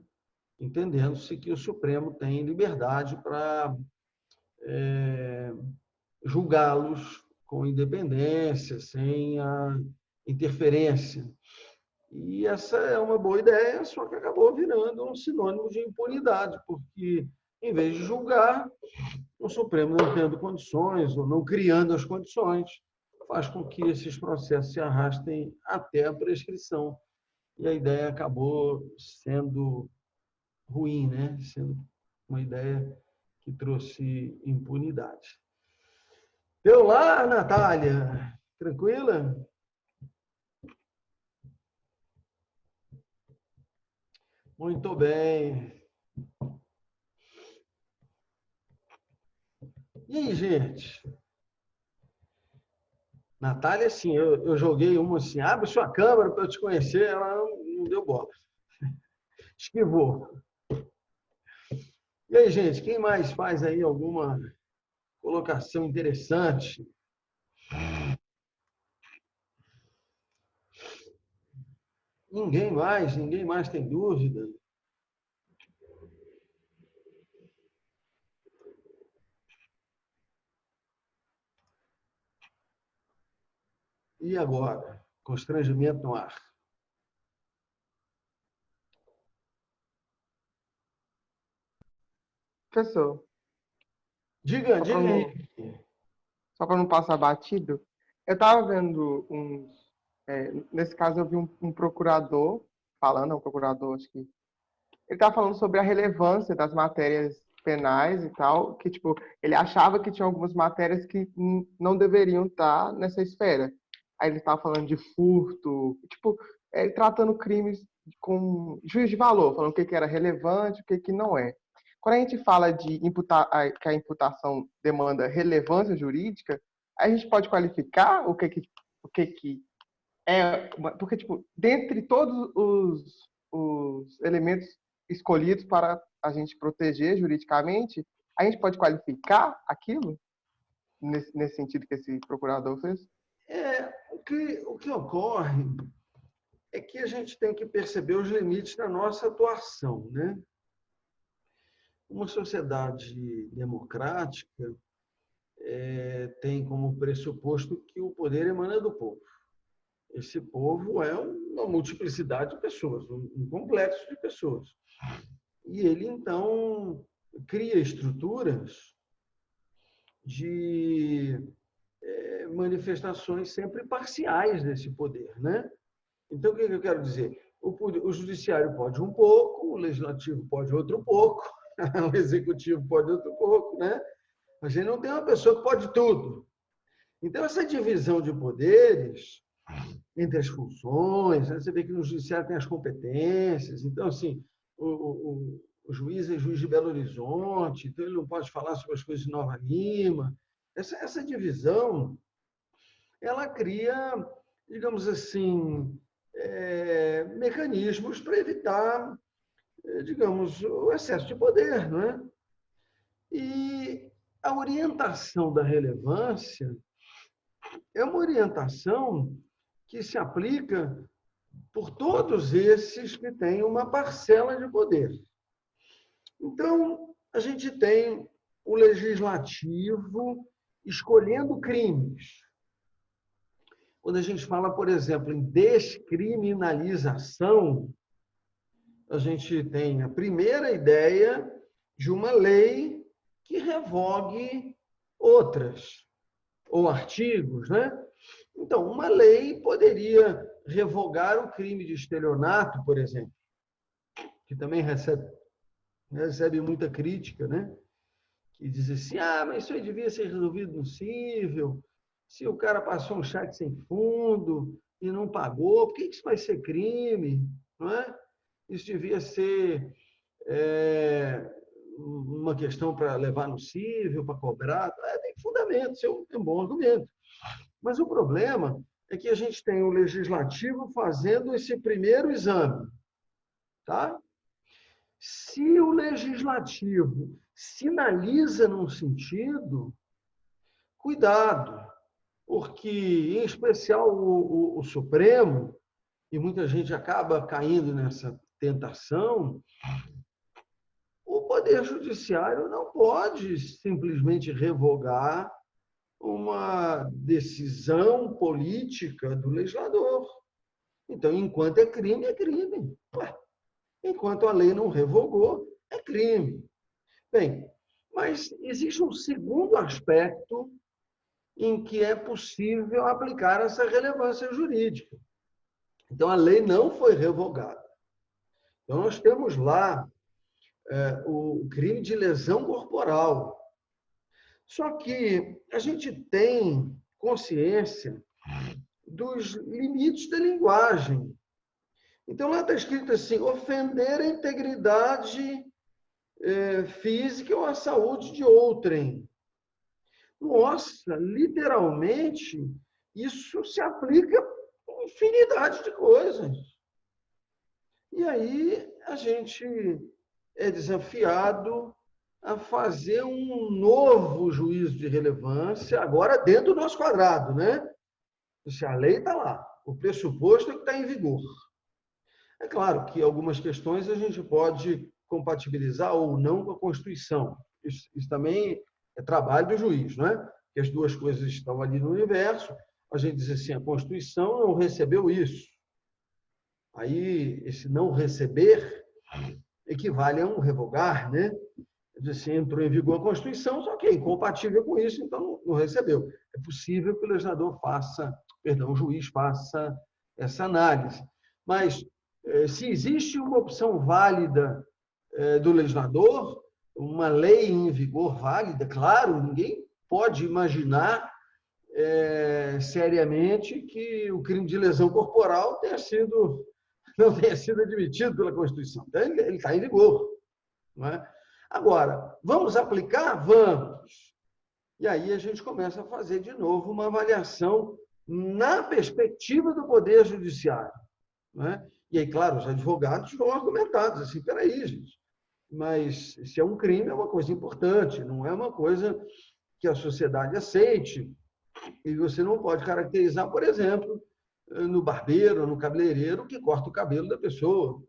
Entendendo-se que o Supremo tem liberdade para julgá-los com independência, sem a interferência. E essa é uma boa ideia, só que acabou virando um sinônimo de impunidade, porque, em vez de julgar, o Supremo não tendo condições, ou não criando as condições, faz com que esses processos se arrastem até a prescrição. E a ideia acabou sendo ruim, né? Sendo uma ideia que trouxe impunidade. Eu lá, Natália, tranquila? Muito bem. E aí, gente? Natália, assim, eu joguei uma assim, abre sua câmera para eu te conhecer, ela não deu bola. Esquivou. E aí, gente, quem mais faz aí alguma colocação interessante? Ninguém mais tem dúvida? E agora? Constrangimento no ar. Professor, Diga só para aí. não passar batido, eu estava vendo nesse caso eu vi um procurador falando, um procurador, acho que ele estava falando sobre a relevância das matérias penais e tal, que tipo, ele achava que tinha algumas matérias que não deveriam estar nessa esfera. Aí ele estava falando de furto, tipo, tratando crimes com juízo de valor, falando o que era relevante, o que não é. Quando a gente fala de que a imputação demanda relevância jurídica, a gente pode qualificar o que é, porque tipo, dentre todos os elementos escolhidos para a gente proteger juridicamente, a gente pode qualificar aquilo nesse sentido que esse procurador fez? O que ocorre é que a gente tem que perceber os limites da nossa atuação, né? Uma sociedade democrática tem como pressuposto que o poder emana do povo. Esse povo é uma multiplicidade de pessoas, um complexo de pessoas. E ele, então, cria estruturas de manifestações sempre parciais desse poder, né? Então, o que eu quero dizer? O judiciário pode um pouco, o legislativo pode outro pouco, o executivo pode outro pouco, né? A gente não tem uma pessoa que pode tudo. Então, essa divisão de poderes entre as funções, né? Você vê que no judiciário tem as competências. Então, assim, o juiz é juiz de Belo Horizonte, então ele não pode falar sobre as coisas de Nova Lima. Essa divisão, ela cria, digamos assim, mecanismos para evitar, digamos, o excesso de poder, não é? E a orientação da relevância é uma orientação que se aplica por todos esses que têm uma parcela de poder. Então, a gente tem o legislativo escolhendo crimes. Quando a gente fala, por exemplo, em descriminalização, a gente tem a primeira ideia de uma lei que revogue outras, ou artigos, né? Então, uma lei poderia revogar o crime de estelionato, por exemplo, que também recebe muita crítica, né? Que diz assim, mas isso aí devia ser resolvido no cível, se o cara passou um cheque sem fundo e não pagou, por que isso vai ser crime? Não é? Isso devia ser uma questão para levar no cível, para cobrar. Tem fundamento, isso é um bom argumento. Mas o problema é que a gente tem o legislativo fazendo esse primeiro exame. Tá? Se o legislativo sinaliza num sentido, cuidado, porque, em especial, o Supremo, e muita gente acaba caindo nessa tentação, o Poder Judiciário não pode simplesmente revogar uma decisão política do legislador. Então, enquanto é crime, é crime. Enquanto a lei não revogou, é crime. Bem, mas existe um segundo aspecto em que é possível aplicar essa relevância jurídica. Então, a lei não foi revogada. Então, nós temos lá o crime de lesão corporal. Só que a gente tem consciência dos limites da linguagem. Então, lá está escrito assim, ofender a integridade física ou a saúde de outrem. Nossa, literalmente, isso se aplica a infinidade de coisas. E aí a gente é desafiado a fazer um novo juízo de relevância, agora dentro do nosso quadrado, né? Se a lei está lá, o pressuposto é que está em vigor. É claro que algumas questões a gente pode compatibilizar ou não com a Constituição. Isso também é trabalho do juiz, não é? Que as duas coisas estão ali no universo. A gente diz assim, a Constituição não recebeu isso. Aí, esse não receber equivale a um revogar, né? Assim, entrou em vigor a Constituição, só que é incompatível com isso, então não recebeu. É possível que o legislador o juiz faça essa análise. Mas, se existe uma opção válida do legislador, uma lei em vigor válida, claro, ninguém pode imaginar seriamente que o crime de lesão corporal tenha sido não tenha sido admitido pela Constituição. Então, ele está em vigor. Não é? Agora, vamos aplicar? Vamos. E aí a gente começa a fazer de novo uma avaliação na perspectiva do Poder Judiciário. Não é? E aí, claro, os advogados vão argumentar, assim, espera aí, gente, mas se é um crime, é uma coisa importante, não é uma coisa que a sociedade aceite, e você não pode caracterizar, por exemplo, no barbeiro, no cabeleireiro, que corta o cabelo da pessoa.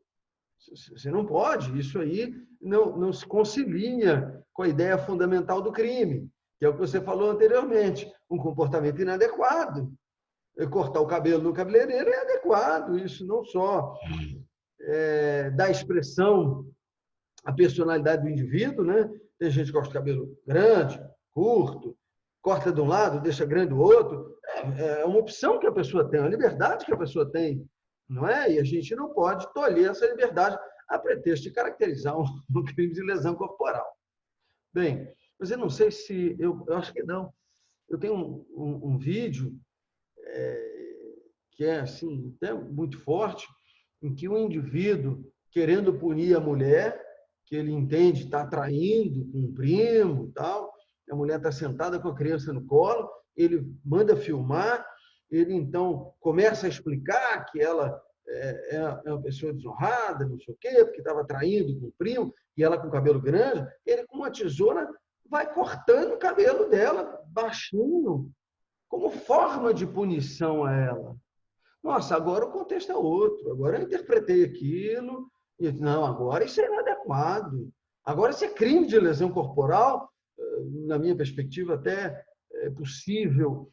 Você não pode, isso aí não se concilia com a ideia fundamental do crime, que é o que você falou anteriormente, um comportamento inadequado. Cortar o cabelo no cabeleireiro é adequado, isso não só dá expressão à personalidade do indivíduo, né? Tem gente que gosta de cabelo grande, curto, corta de um lado, deixa grande do outro. É uma opção que a pessoa tem, uma liberdade que a pessoa tem, não é? E a gente não pode tolher essa liberdade a pretexto de caracterizar um crime de lesão corporal. Bem, mas eu não sei se... Eu acho que não. Eu tenho um vídeo que é assim, até muito forte, em que o indivíduo, querendo punir a mulher, que ele entende está traindo com um primo e tal, a mulher está sentada com a criança no colo, ele manda filmar, ele então começa a explicar que ela é uma pessoa desonrada, não sei o quê, porque estava traindo com o primo, e ela com o cabelo grande, ele com uma tesoura vai cortando o cabelo dela, baixinho, como forma de punição a ela. Nossa, agora o contexto é outro. Agora eu interpretei aquilo. E, não, agora isso é inadequado. Agora isso é crime de lesão corporal. Na minha perspectiva, até é possível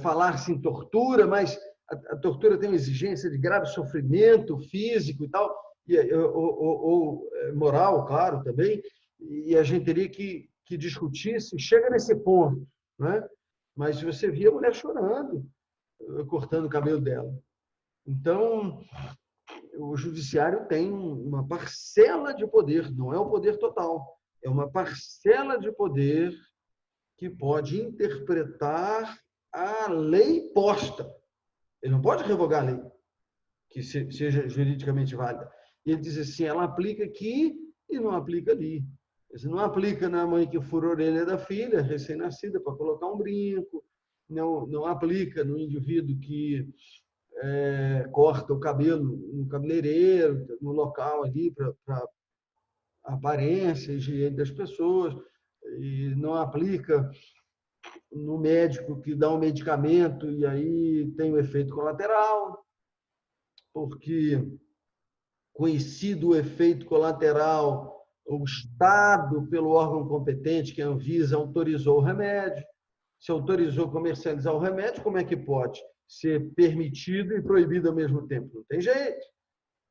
falar-se em tortura, mas a tortura tem uma exigência de grave sofrimento físico e tal, ou moral, claro, também. E a gente teria que discutir se chega nesse ponto, né? Mas você via a mulher chorando, cortando o cabelo dela. Então, o judiciário tem uma parcela de poder, não é o poder total, é uma parcela de poder que pode interpretar a lei posta. Ele não pode revogar a lei, que seja juridicamente válida. E ele diz assim, ela aplica aqui e não aplica ali. Você não aplica na mãe que fura a orelha da filha, recém-nascida, para colocar um brinco, não aplica no indivíduo que corta o cabelo no cabeleireiro, no local ali, para a aparência, a higiene das pessoas, e não aplica no médico que dá um medicamento e aí tem o efeito colateral, porque conhecido o efeito colateral, o Estado, pelo órgão competente, que é a Anvisa, autorizou o remédio. Se autorizou comercializar o remédio, como é que pode ser permitido e proibido ao mesmo tempo? Não tem jeito.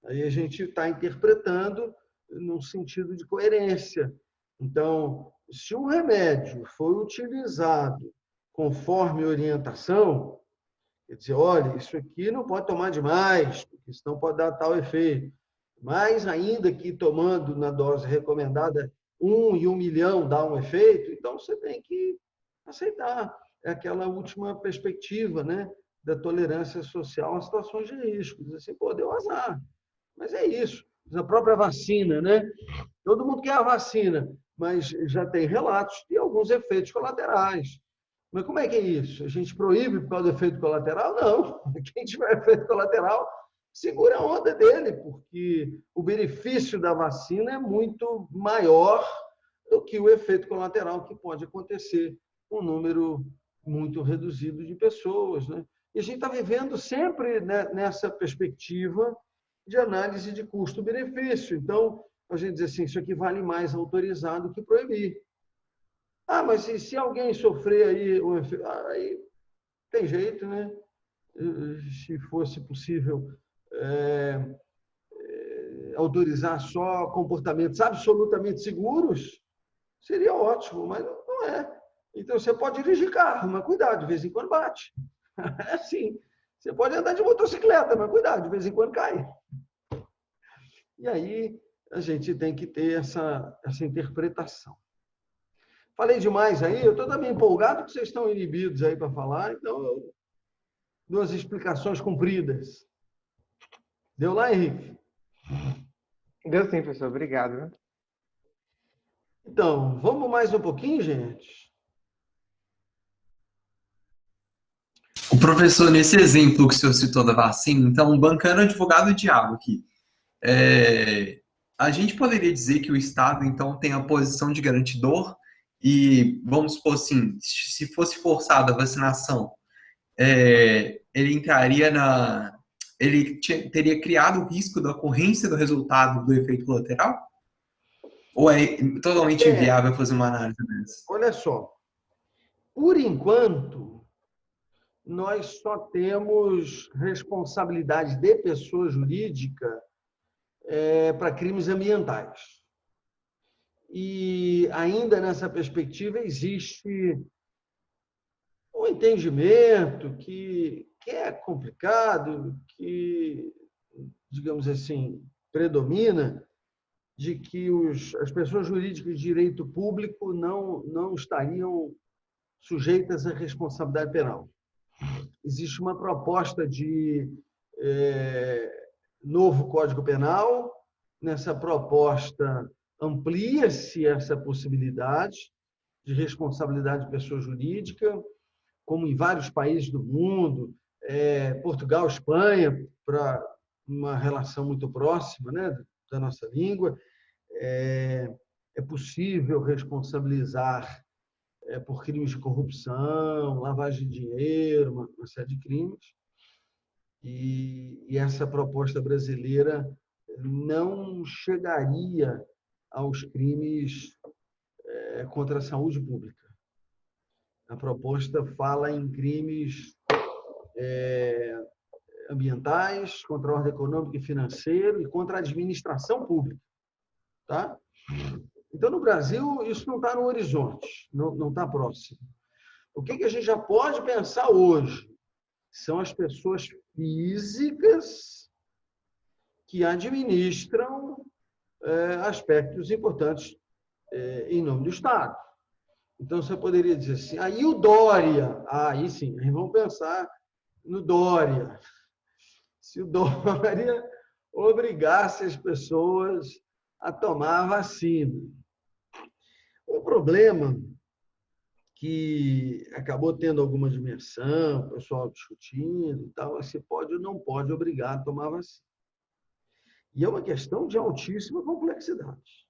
Aí a gente está interpretando num sentido de coerência. Então, se o remédio foi utilizado conforme orientação, quer dizer, olha, isso aqui não pode tomar demais, porque senão pode dar tal efeito. Mas ainda que tomando na dose recomendada 1 em 1 milhão dá um efeito, então você tem que aceitar. É aquela última perspectiva, né, da tolerância social a situações de risco. Diz assim, pô, deu azar. Mas é isso. A própria vacina, né? Todo mundo quer a vacina, mas já tem relatos de alguns efeitos colaterais. Mas como é que é isso? A gente proíbe por causa do efeito colateral? Não. Quem tiver efeito colateral, segura a onda dele, porque o benefício da vacina é muito maior do que o efeito colateral que pode acontecer com um número muito reduzido de pessoas, né? E a gente está vivendo sempre, né, nessa perspectiva de análise de custo-benefício. Então, a gente diz assim, isso aqui vale mais autorizar do que proibir. Ah, mas se alguém sofrer aí, aí tem jeito, né? Se fosse possível autorizar só comportamentos absolutamente seguros, seria ótimo, mas não é. Então, você pode dirigir carro, mas cuidado, de vez em quando bate. É assim. Você pode andar de motocicleta, mas cuidado, de vez em quando cai. E aí, a gente tem que ter essa interpretação. Falei demais aí, eu estou também empolgado que vocês estão inibidos aí para falar, então eu dou as explicações compridas. Deu lá, Henrique? Deu sim, professor. Obrigado. Viu? Então, vamos mais um pouquinho, gente? O professor, nesse exemplo que o senhor citou da vacina, então, bancando advogado do diabo aqui, a gente poderia dizer que o Estado, então, tem a posição de garantidor e, vamos supor assim, se fosse forçada a vacinação, ele entraria na... Ele teria criado o risco da ocorrência do resultado do efeito colateral? Ou é totalmente inviável fazer uma análise dessa? Olha só, por enquanto, nós só temos responsabilidade de pessoa jurídica para crimes ambientais. E ainda nessa perspectiva existe um entendimento que é complicado, que, digamos assim, predomina, de que as pessoas jurídicas de direito público não estariam sujeitas à responsabilidade penal. Existe uma proposta de novo Código Penal. Nessa proposta, amplia-se essa possibilidade de responsabilidade de pessoa jurídica, como em vários países do mundo, Portugal, Espanha, para uma relação muito próxima, né, da nossa língua. É possível responsabilizar por crimes de corrupção, lavagem de dinheiro, uma série de crimes. E essa proposta brasileira não chegaria aos crimes contra a saúde pública. A proposta fala em crimes ambientais, contra a ordem econômica e financeira e contra a administração pública. Tá? Então, no Brasil, isso não está no horizonte, não está próximo. O que a gente já pode pensar hoje são as pessoas físicas que administram aspectos importantes em nome do Estado. Então, você poderia dizer assim, aí o Dória, aí sim, aí vamos pensar no Dória. Se o Dória obrigasse as pessoas a tomar a vacina. O problema que acabou tendo alguma dimensão, o pessoal discutindo e tal, se pode ou não pode obrigar a tomar a vacina. E é uma questão de altíssima complexidade.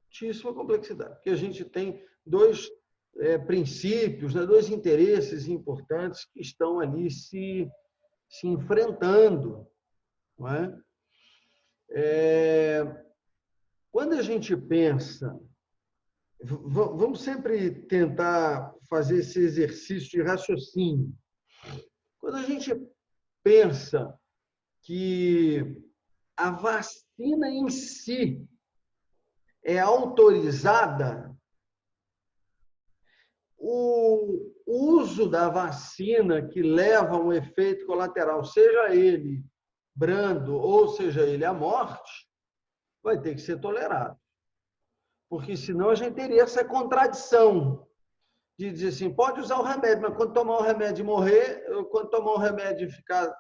Altíssima complexidade, porque a gente tem dois princípios, né, dois interesses importantes que estão ali se enfrentando. Não é? Quando a gente pensa, vamos sempre tentar fazer esse exercício de raciocínio. Quando a gente pensa que a vacina em si é autorizada, o uso da vacina que leva a um efeito colateral, seja ele brando ou seja ele a morte, vai ter que ser tolerado. Porque senão a gente teria essa contradição de dizer assim, pode usar o remédio, mas quando tomar o remédio e morrer, quando tomar o remédio e ficar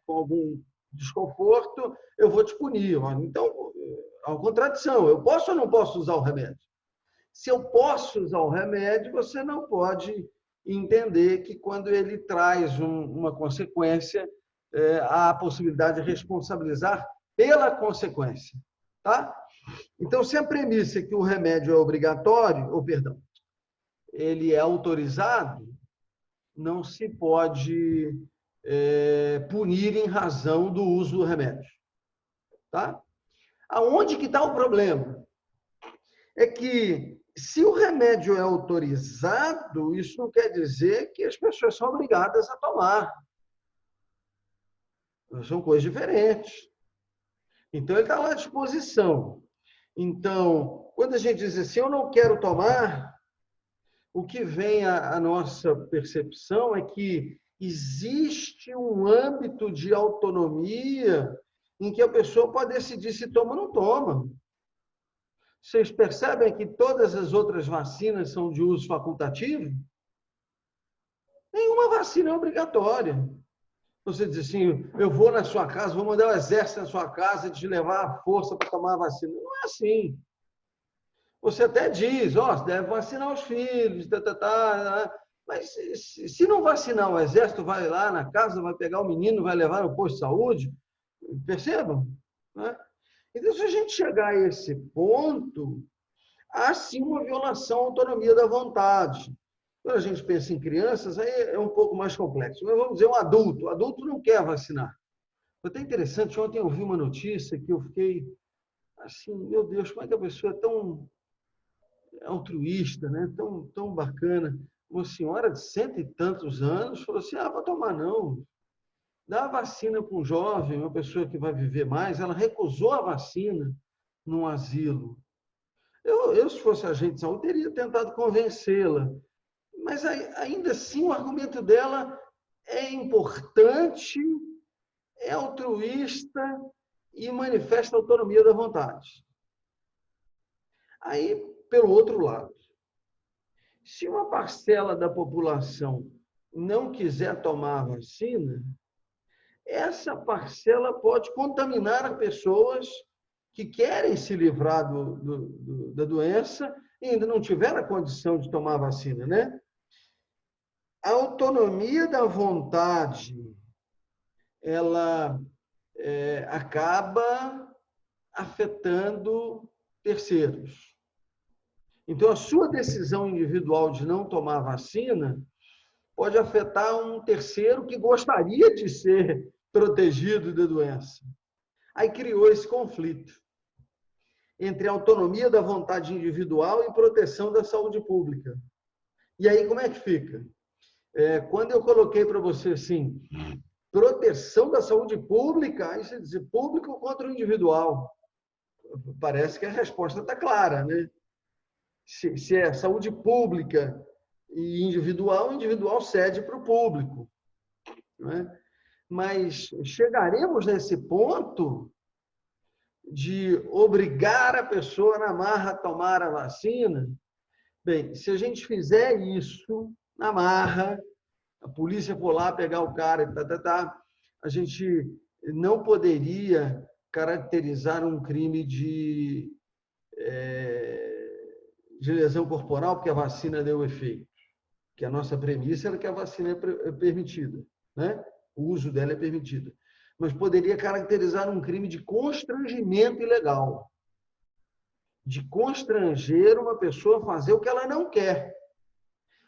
com algum desconforto, eu vou te punir. Então, é uma contradição. Eu posso ou não posso usar o remédio? Se eu posso usar o remédio, você não pode entender que quando ele traz uma consequência, há a possibilidade de responsabilizar pela consequência. Tá? Então, se a premissa é que o remédio é obrigatório, ele é autorizado, não se pode punir em razão do uso do remédio. Tá? Aonde que está o problema? É que, se o remédio é autorizado, isso não quer dizer que as pessoas são obrigadas a tomar. São coisas diferentes. Então, ele está lá à disposição. Então, quando a gente diz assim, eu não quero tomar, o que vem à nossa percepção é que existe um âmbito de autonomia em que a pessoa pode decidir se toma ou não toma. Vocês percebem que todas as outras vacinas são de uso facultativo? Nenhuma vacina é obrigatória. Você diz assim, eu vou na sua casa, vou mandar o exército na sua casa e te levar à força para tomar a vacina. Não é assim. Você até diz, ó, você deve vacinar os filhos, mas se não vacinar o exército, vai lá na casa, vai pegar o menino, vai levar no posto de saúde, percebam? Né? Então, se a gente chegar a esse ponto, há sim uma violação à autonomia da vontade. Quando a gente pensa em crianças, aí é um pouco mais complexo. Mas vamos dizer um adulto. O adulto não quer vacinar. Foi até interessante, ontem eu vi uma notícia que eu fiquei assim, meu Deus, como é que a pessoa é tão altruísta, né? Tão bacana. Uma senhora de 100 e tantos anos falou assim, vou tomar não. Dá a vacina para um jovem, uma pessoa que vai viver mais. Ela recusou a vacina num asilo. Eu, se fosse agente de saúde, teria tentado convencê-la. Mas ainda assim o argumento dela é importante, é altruísta e manifesta a autonomia da vontade. Aí, pelo outro lado, se uma parcela da população não quiser tomar a vacina, essa parcela pode contaminar pessoas que querem se livrar da doença e ainda não tiveram a condição de tomar a vacina, né? A autonomia da vontade, ela acaba afetando terceiros. Então, a sua decisão individual de não tomar vacina pode afetar um terceiro que gostaria de ser protegido da doença. Aí criou esse conflito entre a autonomia da vontade individual e proteção da saúde pública. E aí, como é que fica? Quando eu coloquei para você assim, proteção da saúde pública, aí você diz público contra o individual. Parece que a resposta está clara, né? Se é saúde pública e individual, o individual cede para o público. Não é? Mas chegaremos nesse ponto de obrigar a pessoa na marra a tomar a vacina? Bem, se a gente fizer isso na marra, a polícia for lá pegar o cara, a gente não poderia caracterizar um crime de lesão corporal, porque a vacina deu efeito. Que a nossa premissa era que a vacina é permitida, né? O uso dela é permitido. Mas poderia caracterizar um crime de constrangimento ilegal. De constranger uma pessoa a fazer o que ela não quer.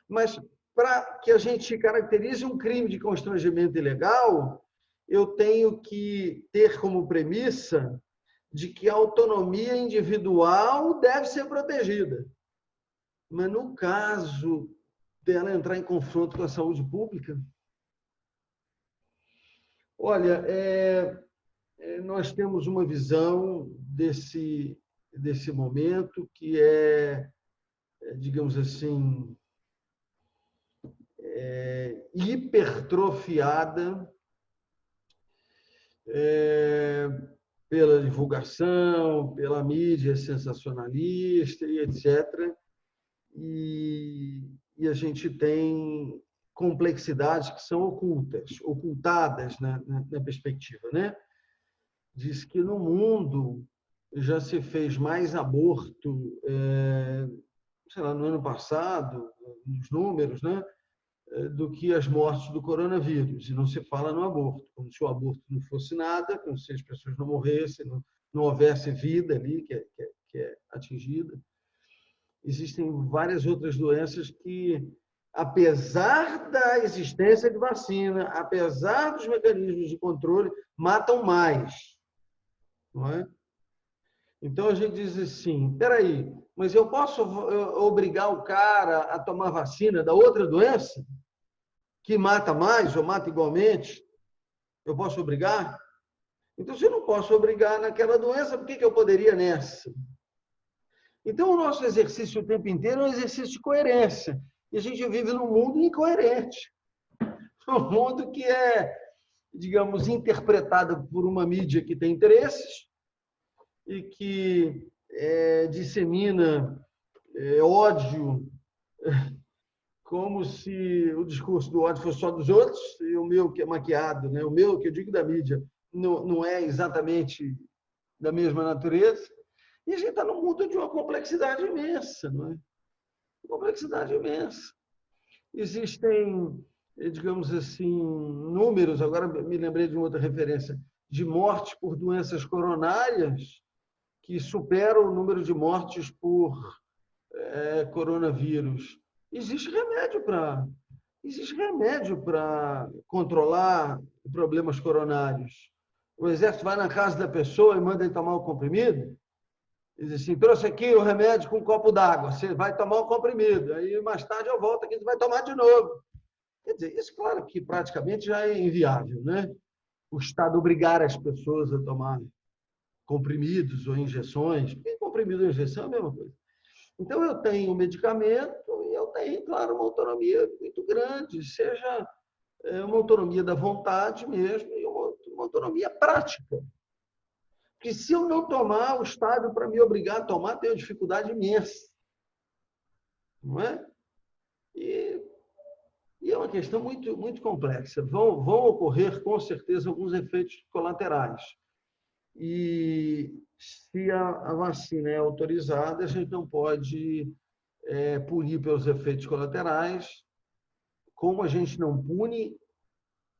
Mas para que a gente caracterize um crime de constrangimento ilegal, eu tenho que ter como premissa de que a autonomia individual deve ser protegida. Mas no caso dela entrar em confronto com a saúde pública, olha, nós temos uma visão desse momento que digamos assim, hipertrofiada pela divulgação, pela mídia sensacionalista e etc. E a gente tem complexidades que são ocultadas na perspectiva, né? Diz que no mundo já se fez mais aborto, sei lá, no ano passado, nos números, né? Do que as mortes do coronavírus. E não se fala no aborto, como se o aborto não fosse nada, como se as pessoas não morressem, não houvesse vida ali que é atingida. Existem várias outras doenças que, apesar da existência de vacina, apesar dos mecanismos de controle, matam mais. Não é? Então, a gente diz assim, espera aí, mas eu posso obrigar o cara a tomar vacina da outra doença, que mata mais ou mata igualmente? Eu posso obrigar? Então, se eu não posso obrigar naquela doença, por que eu poderia nessa? Então, o nosso exercício o tempo inteiro é um exercício de coerência. E a gente vive num mundo incoerente. Um mundo que é, digamos, interpretado por uma mídia que tem interesses e que dissemina ódio como se o discurso do ódio fosse só dos outros e o meu que é maquiado, né? O meu, que eu digo da mídia, não é exatamente da mesma natureza. E a gente está no mundo de uma complexidade imensa, não é? Complexidade imensa. Existem, digamos assim, números, agora me lembrei de uma outra referência, de mortes por doenças coronárias que superam o número de mortes por coronavírus. Existe remédio para controlar problemas coronários. O exército vai na casa da pessoa e manda ele tomar o comprimido. Diz assim, trouxe aqui o remédio com um copo d'água, você vai tomar o comprimido. Aí mais tarde eu volto aqui, você vai tomar de novo. Quer dizer, isso claro que praticamente já é inviável, né? O Estado obrigar as pessoas a tomar comprimidos ou injeções. Porque comprimido ou injeção é a mesma coisa. Então, eu tenho um medicamento e eu tenho, claro, uma autonomia muito grande, seja uma autonomia da vontade mesmo e uma autonomia prática. Porque se eu não tomar, o Estado, para me obrigar a tomar, tem uma dificuldade imensa. Não é? E é uma questão muito, muito complexa. Vão ocorrer, com certeza, alguns efeitos colaterais. E se a vacina é autorizada, a gente não pode punir pelos efeitos colaterais, como a gente não pune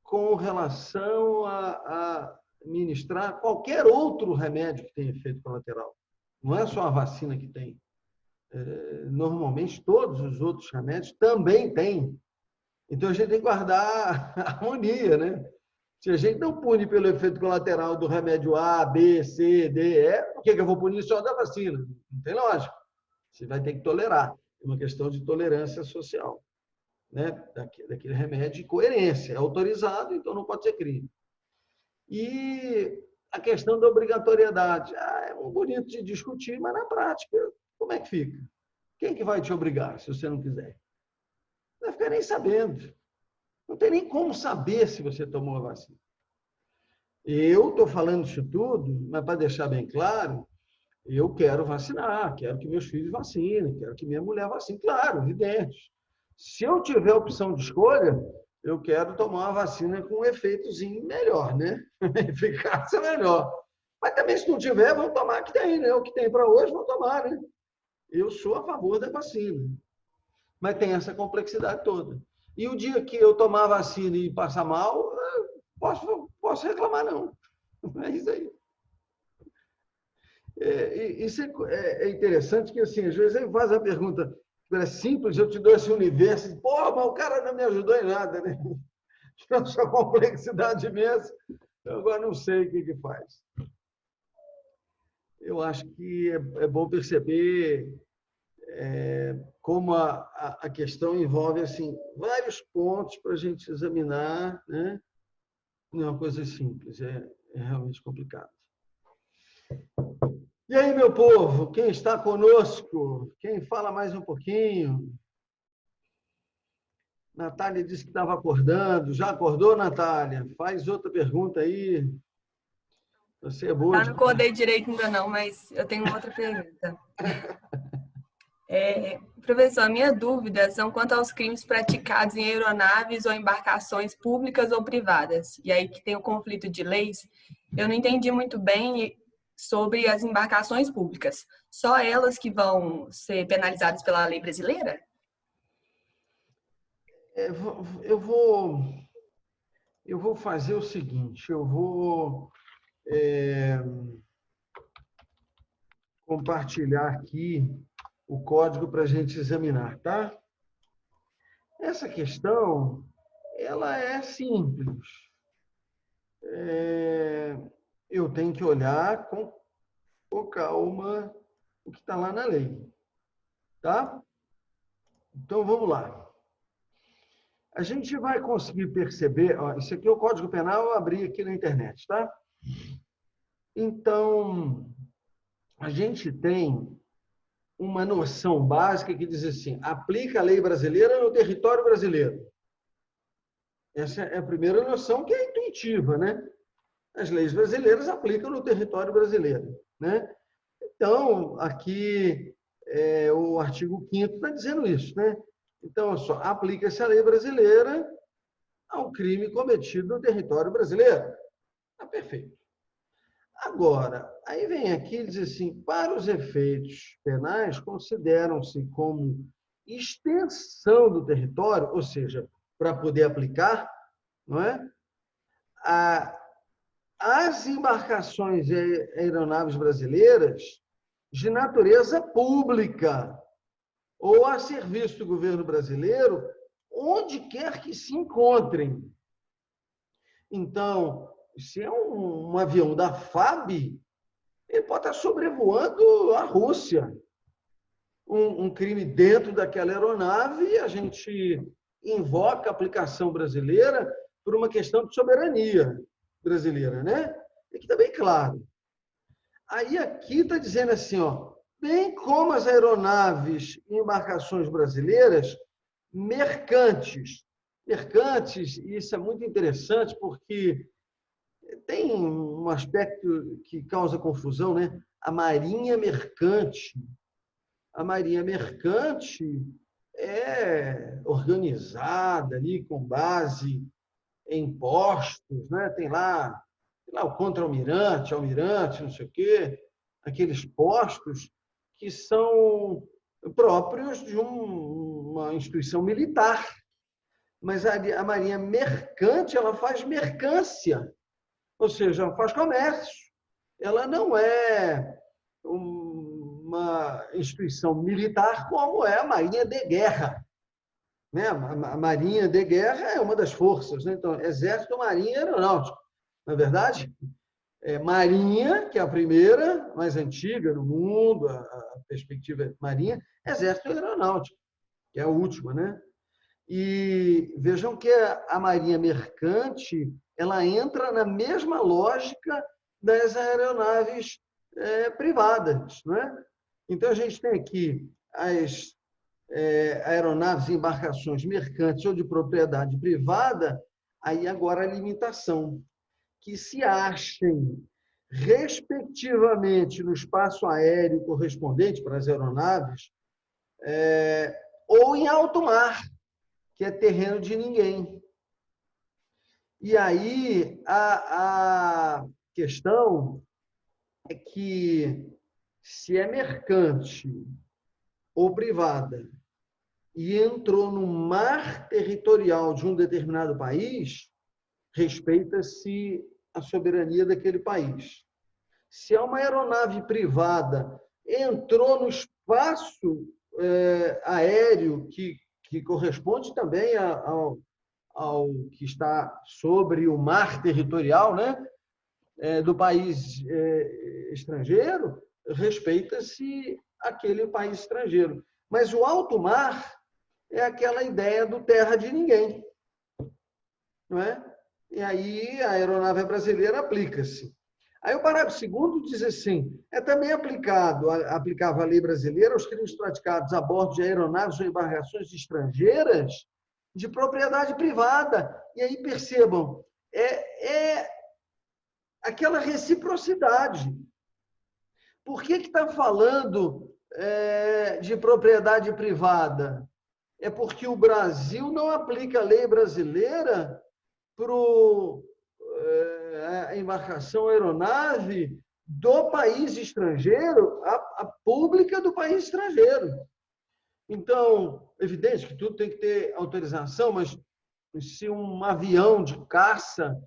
com relação a ministrar qualquer outro remédio que tenha efeito colateral. Não é só a vacina que tem. Normalmente, todos os outros remédios também têm. Então, a gente tem que guardar a harmonia, né? Se a gente não pune pelo efeito colateral do remédio A, B, C, D, E, por que eu vou punir só da vacina? Não tem lógica. Você vai ter que tolerar. É uma questão de tolerância social, né? Daquele remédio e coerência. É autorizado, então não pode ser crime. E a questão da obrigatoriedade. É muito bonito de discutir, mas na prática, como é que fica? Quem que vai te obrigar, se você não quiser? Não vai ficar nem sabendo. Não tem nem como saber se você tomou a vacina. Eu estou falando isso tudo, mas para deixar bem claro, eu quero vacinar, quero que meus filhos vacinem, quero que minha mulher vacine. Claro, evidente. Se eu tiver opção de escolha, eu quero tomar uma vacina com um efeitozinho melhor, né? Eficácia melhor. Mas também, se não tiver, vamos tomar que tem, né? O que tem para hoje, vamos tomar, né? Eu sou a favor da vacina. Mas tem essa complexidade toda. E o dia que eu tomar a vacina e passar mal, posso reclamar, não. É isso aí. Isso é interessante que, assim, às vezes ele faz a pergunta, é simples, eu te dou esse universo, pô, mas o cara não me ajudou em nada, né? Essa complexidade imensa, eu agora não sei o que faz. Eu acho que é bom perceber como a questão envolve assim, vários pontos para a gente examinar, né? Não é uma coisa simples, é realmente complicado. E aí, meu povo, quem está conosco? Quem fala mais um pouquinho? Natália disse que estava acordando. Já acordou, Natália? Faz outra pergunta aí. Você é boa. Eu não acordei direito ainda não, mas eu tenho uma outra pergunta. Professor, a minha dúvida são quanto aos crimes praticados em aeronaves ou embarcações públicas ou privadas. E aí que tem o conflito de leis. Eu não entendi muito bem sobre as embarcações públicas. Só elas que vão ser penalizadas pela lei brasileira? Eu vou fazer o seguinte, eu vou compartilhar aqui o código para a gente examinar, tá? Essa questão, ela é simples. Eu tenho que olhar com calma o que está lá na lei, tá? Então, vamos lá. A gente vai conseguir perceber... isso aqui é o Código Penal, eu abri aqui na internet, tá? Então, a gente tem uma noção básica que diz assim, aplica a lei brasileira no território brasileiro. Essa é a primeira noção que é intuitiva, né? As leis brasileiras aplicam no território brasileiro, né? Então, aqui, o artigo 5º está dizendo isso, né? Então, só aplica-se a lei brasileira ao crime cometido no território brasileiro. Tá perfeito. Agora, aí vem aqui e diz assim, para os efeitos penais, consideram-se como extensão do território, ou seja, para poder aplicar, não é? As embarcações e aeronaves brasileiras de natureza pública ou a serviço do governo brasileiro, onde quer que se encontrem. Então, se é um avião da FAB, ele pode estar sobrevoando a Rússia. Um crime dentro daquela aeronave, a gente invoca a aplicação brasileira por uma questão de soberania brasileira, né? E que está bem claro. Aí aqui está dizendo assim, ó, bem como as aeronaves e embarcações brasileiras mercantes. Mercantes, e isso é muito interessante porque tem um aspecto que causa confusão, né? A marinha mercante. A marinha mercante é organizada ali com base em postos, né? Tem lá o contra-almirante, almirante, não sei o quê, aqueles postos que são próprios de uma instituição militar. Mas a marinha mercante, ela faz mercância, ou seja, ela faz comércio. Ela não é uma instituição militar como é a marinha de guerra. Né? A marinha de guerra é uma das forças, né? Então, exército, marinha e aeronáutica. Na é verdade, marinha, que é a primeira, mais antiga no mundo, a perspectiva é marinha, exército e aeronáutica, que é a última, né? E vejam que a marinha mercante, ela entra na mesma lógica das aeronaves privadas, né? Então, a gente tem aqui as aeronaves e embarcações mercantes ou de propriedade privada, aí agora a limitação, que se achem, respectivamente, no espaço aéreo correspondente para as aeronaves, ou em alto mar, que é terreno de ninguém. E aí a questão é que, se é mercante ou privada e entrou no mar territorial de um determinado país, respeita-se a soberania daquele país. Se é uma aeronave privada, entrou no espaço aéreo que corresponde também ao que está sobre o mar territorial, né, do país estrangeiro, respeita-se aquele país estrangeiro. Mas o alto mar é aquela ideia do terra de ninguém, não é? E aí a aeronave brasileira aplica-se. Aí o parágrafo 2º diz assim, é também aplicável a lei brasileira aos crimes praticados a bordo de aeronaves ou embarcações estrangeiras de propriedade privada. E aí percebam, é aquela reciprocidade. Por que está falando de propriedade privada? É porque o Brasil não aplica a lei brasileira para a embarcação aeronave do país estrangeiro, a pública do país estrangeiro. Então, evidente que tudo tem que ter autorização, mas se um avião de caça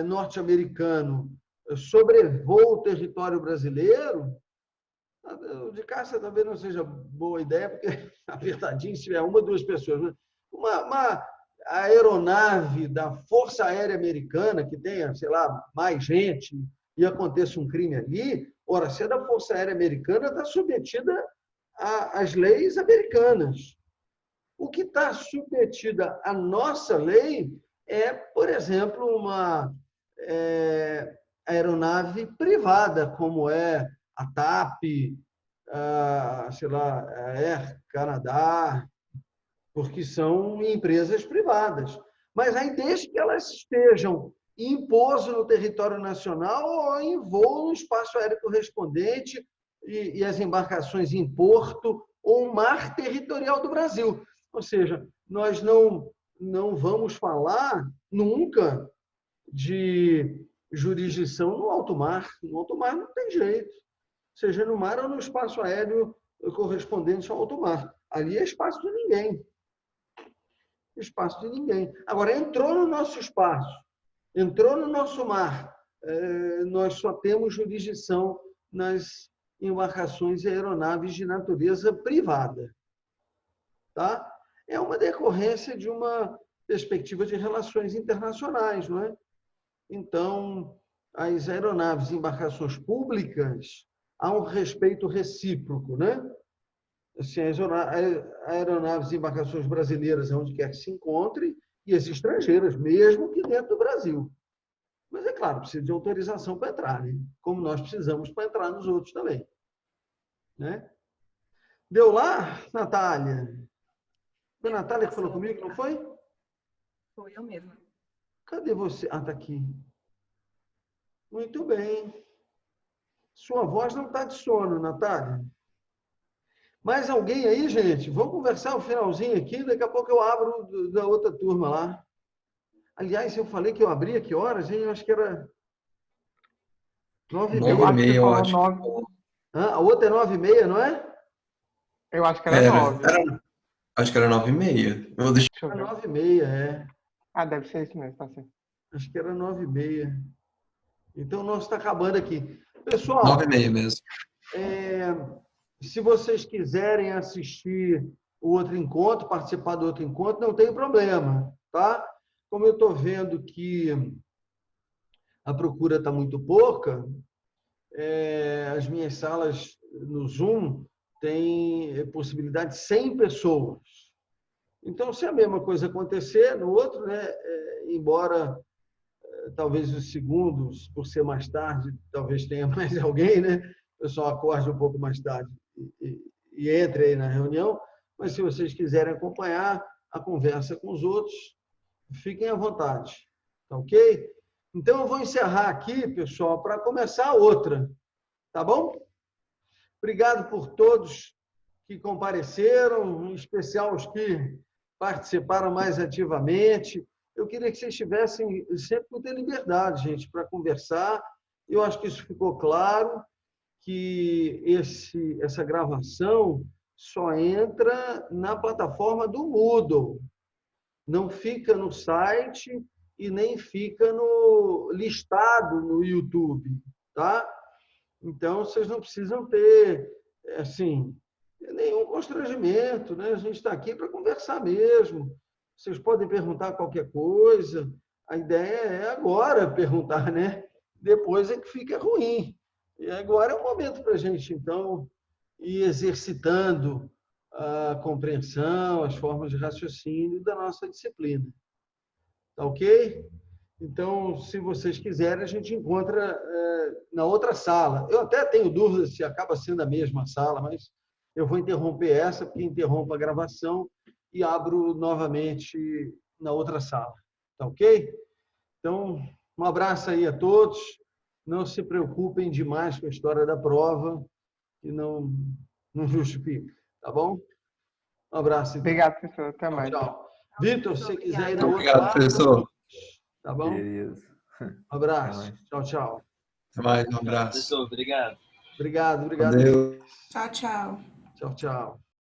norte-americano sobrevoa o território brasileiro, o de caça talvez não seja boa ideia, porque, na verdade, se tiver uma ou duas pessoas, né? Uma aeronave da Força Aérea Americana, que tenha, sei lá, mais gente, e aconteça um crime ali, ora, se é da Força Aérea Americana, está submetida às leis americanas. O que está submetida à nossa lei é, por exemplo, uma aeronave privada, como é a TAP, sei lá, a Air Canada, porque são empresas privadas. Mas aí, desde que elas estejam em pouso no território nacional ou em voo no espaço aéreo correspondente e as embarcações em porto ou mar territorial do Brasil. Ou seja, nós não vamos falar nunca de jurisdição no alto mar. No alto mar não tem jeito. Seja no mar ou no espaço aéreo correspondente ao alto mar. Ali é espaço de ninguém. Espaço de ninguém. Agora, entrou no nosso espaço, entrou no nosso mar, nós só temos jurisdição nas embarcações e aeronaves de natureza privada. Tá? É uma decorrência de uma perspectiva de relações internacionais, não é? Então, as aeronaves e embarcações públicas, há um respeito recíproco, né? Assim, as aeronaves e embarcações brasileiras, onde quer que se encontre, e as estrangeiras, mesmo que dentro do Brasil. Mas, é claro, precisa de autorização para entrar, né? Como nós precisamos para entrar nos outros também. Né? Deu lá, Natália? Foi a Natália que falou comigo, não foi? Foi eu mesma. Cadê você? Ah, está aqui. Muito bem. Sua voz não está de sono, Natália. Mais alguém aí, gente? Vamos conversar o finalzinho aqui, daqui a pouco eu abro da outra turma lá. Aliás, eu falei que eu abria que horas, hein? Eu acho que era 9h30. 9h30, eu acho. A outra é 9h30, não é? Eu acho que era 9. Acho que era 9h30. Eu vou deixar. Deixa eu ver. Era 9h30, é. Ah, deve ser isso mesmo, tá certo. Acho que era 9h30. Então, o nosso está acabando aqui. Pessoal, 9h30 mesmo. Se vocês quiserem assistir o outro encontro, participar do outro encontro, não tem problema, tá? Como eu estou vendo que a procura está muito pouca, as minhas salas no Zoom têm possibilidade de 100 pessoas. Então, se a mesma coisa acontecer no outro, né, embora talvez os segundos, por ser mais tarde, talvez tenha mais alguém, né? O pessoal acorde um pouco mais tarde e entre aí na reunião, mas se vocês quiserem acompanhar a conversa com os outros, fiquem à vontade, tá ok? Então, eu vou encerrar aqui, pessoal, para começar a outra, tá bom? Obrigado por todos que compareceram, em especial os que participaram mais ativamente. Eu queria que vocês tivessem sempre muita liberdade, gente, para conversar. Eu acho que isso ficou claro, que essa gravação só entra na plataforma do Moodle. Não fica no site e nem fica listado no YouTube, tá? Então, vocês não precisam ter, assim, nenhum constrangimento, né? A gente está aqui para conversar mesmo. Vocês podem perguntar qualquer coisa. A ideia é agora perguntar, né? Depois é que fica ruim. E agora é o momento para a gente, então, ir exercitando a compreensão, as formas de raciocínio da nossa disciplina. Tá ok? Então, se vocês quiserem, a gente encontra na outra sala. Eu até tenho dúvidas se acaba sendo a mesma sala, mas eu vou interromper essa, porque interrompo a gravação e abro novamente na outra sala. Tá ok? Então, um abraço aí a todos. Não se preocupem demais com a história da prova, que não justifica. Tá bom? Um abraço. Então. Obrigado, professor. Até mais. Tchau. Vitor, se você quiser ir na outra Obrigado, sala, professor. tá bom? Beleza. Um abraço. Tchau, tchau. Até mais, um abraço. Professor, obrigado. Obrigado. Valeu. Tchau, tchau. Tchau, tchau.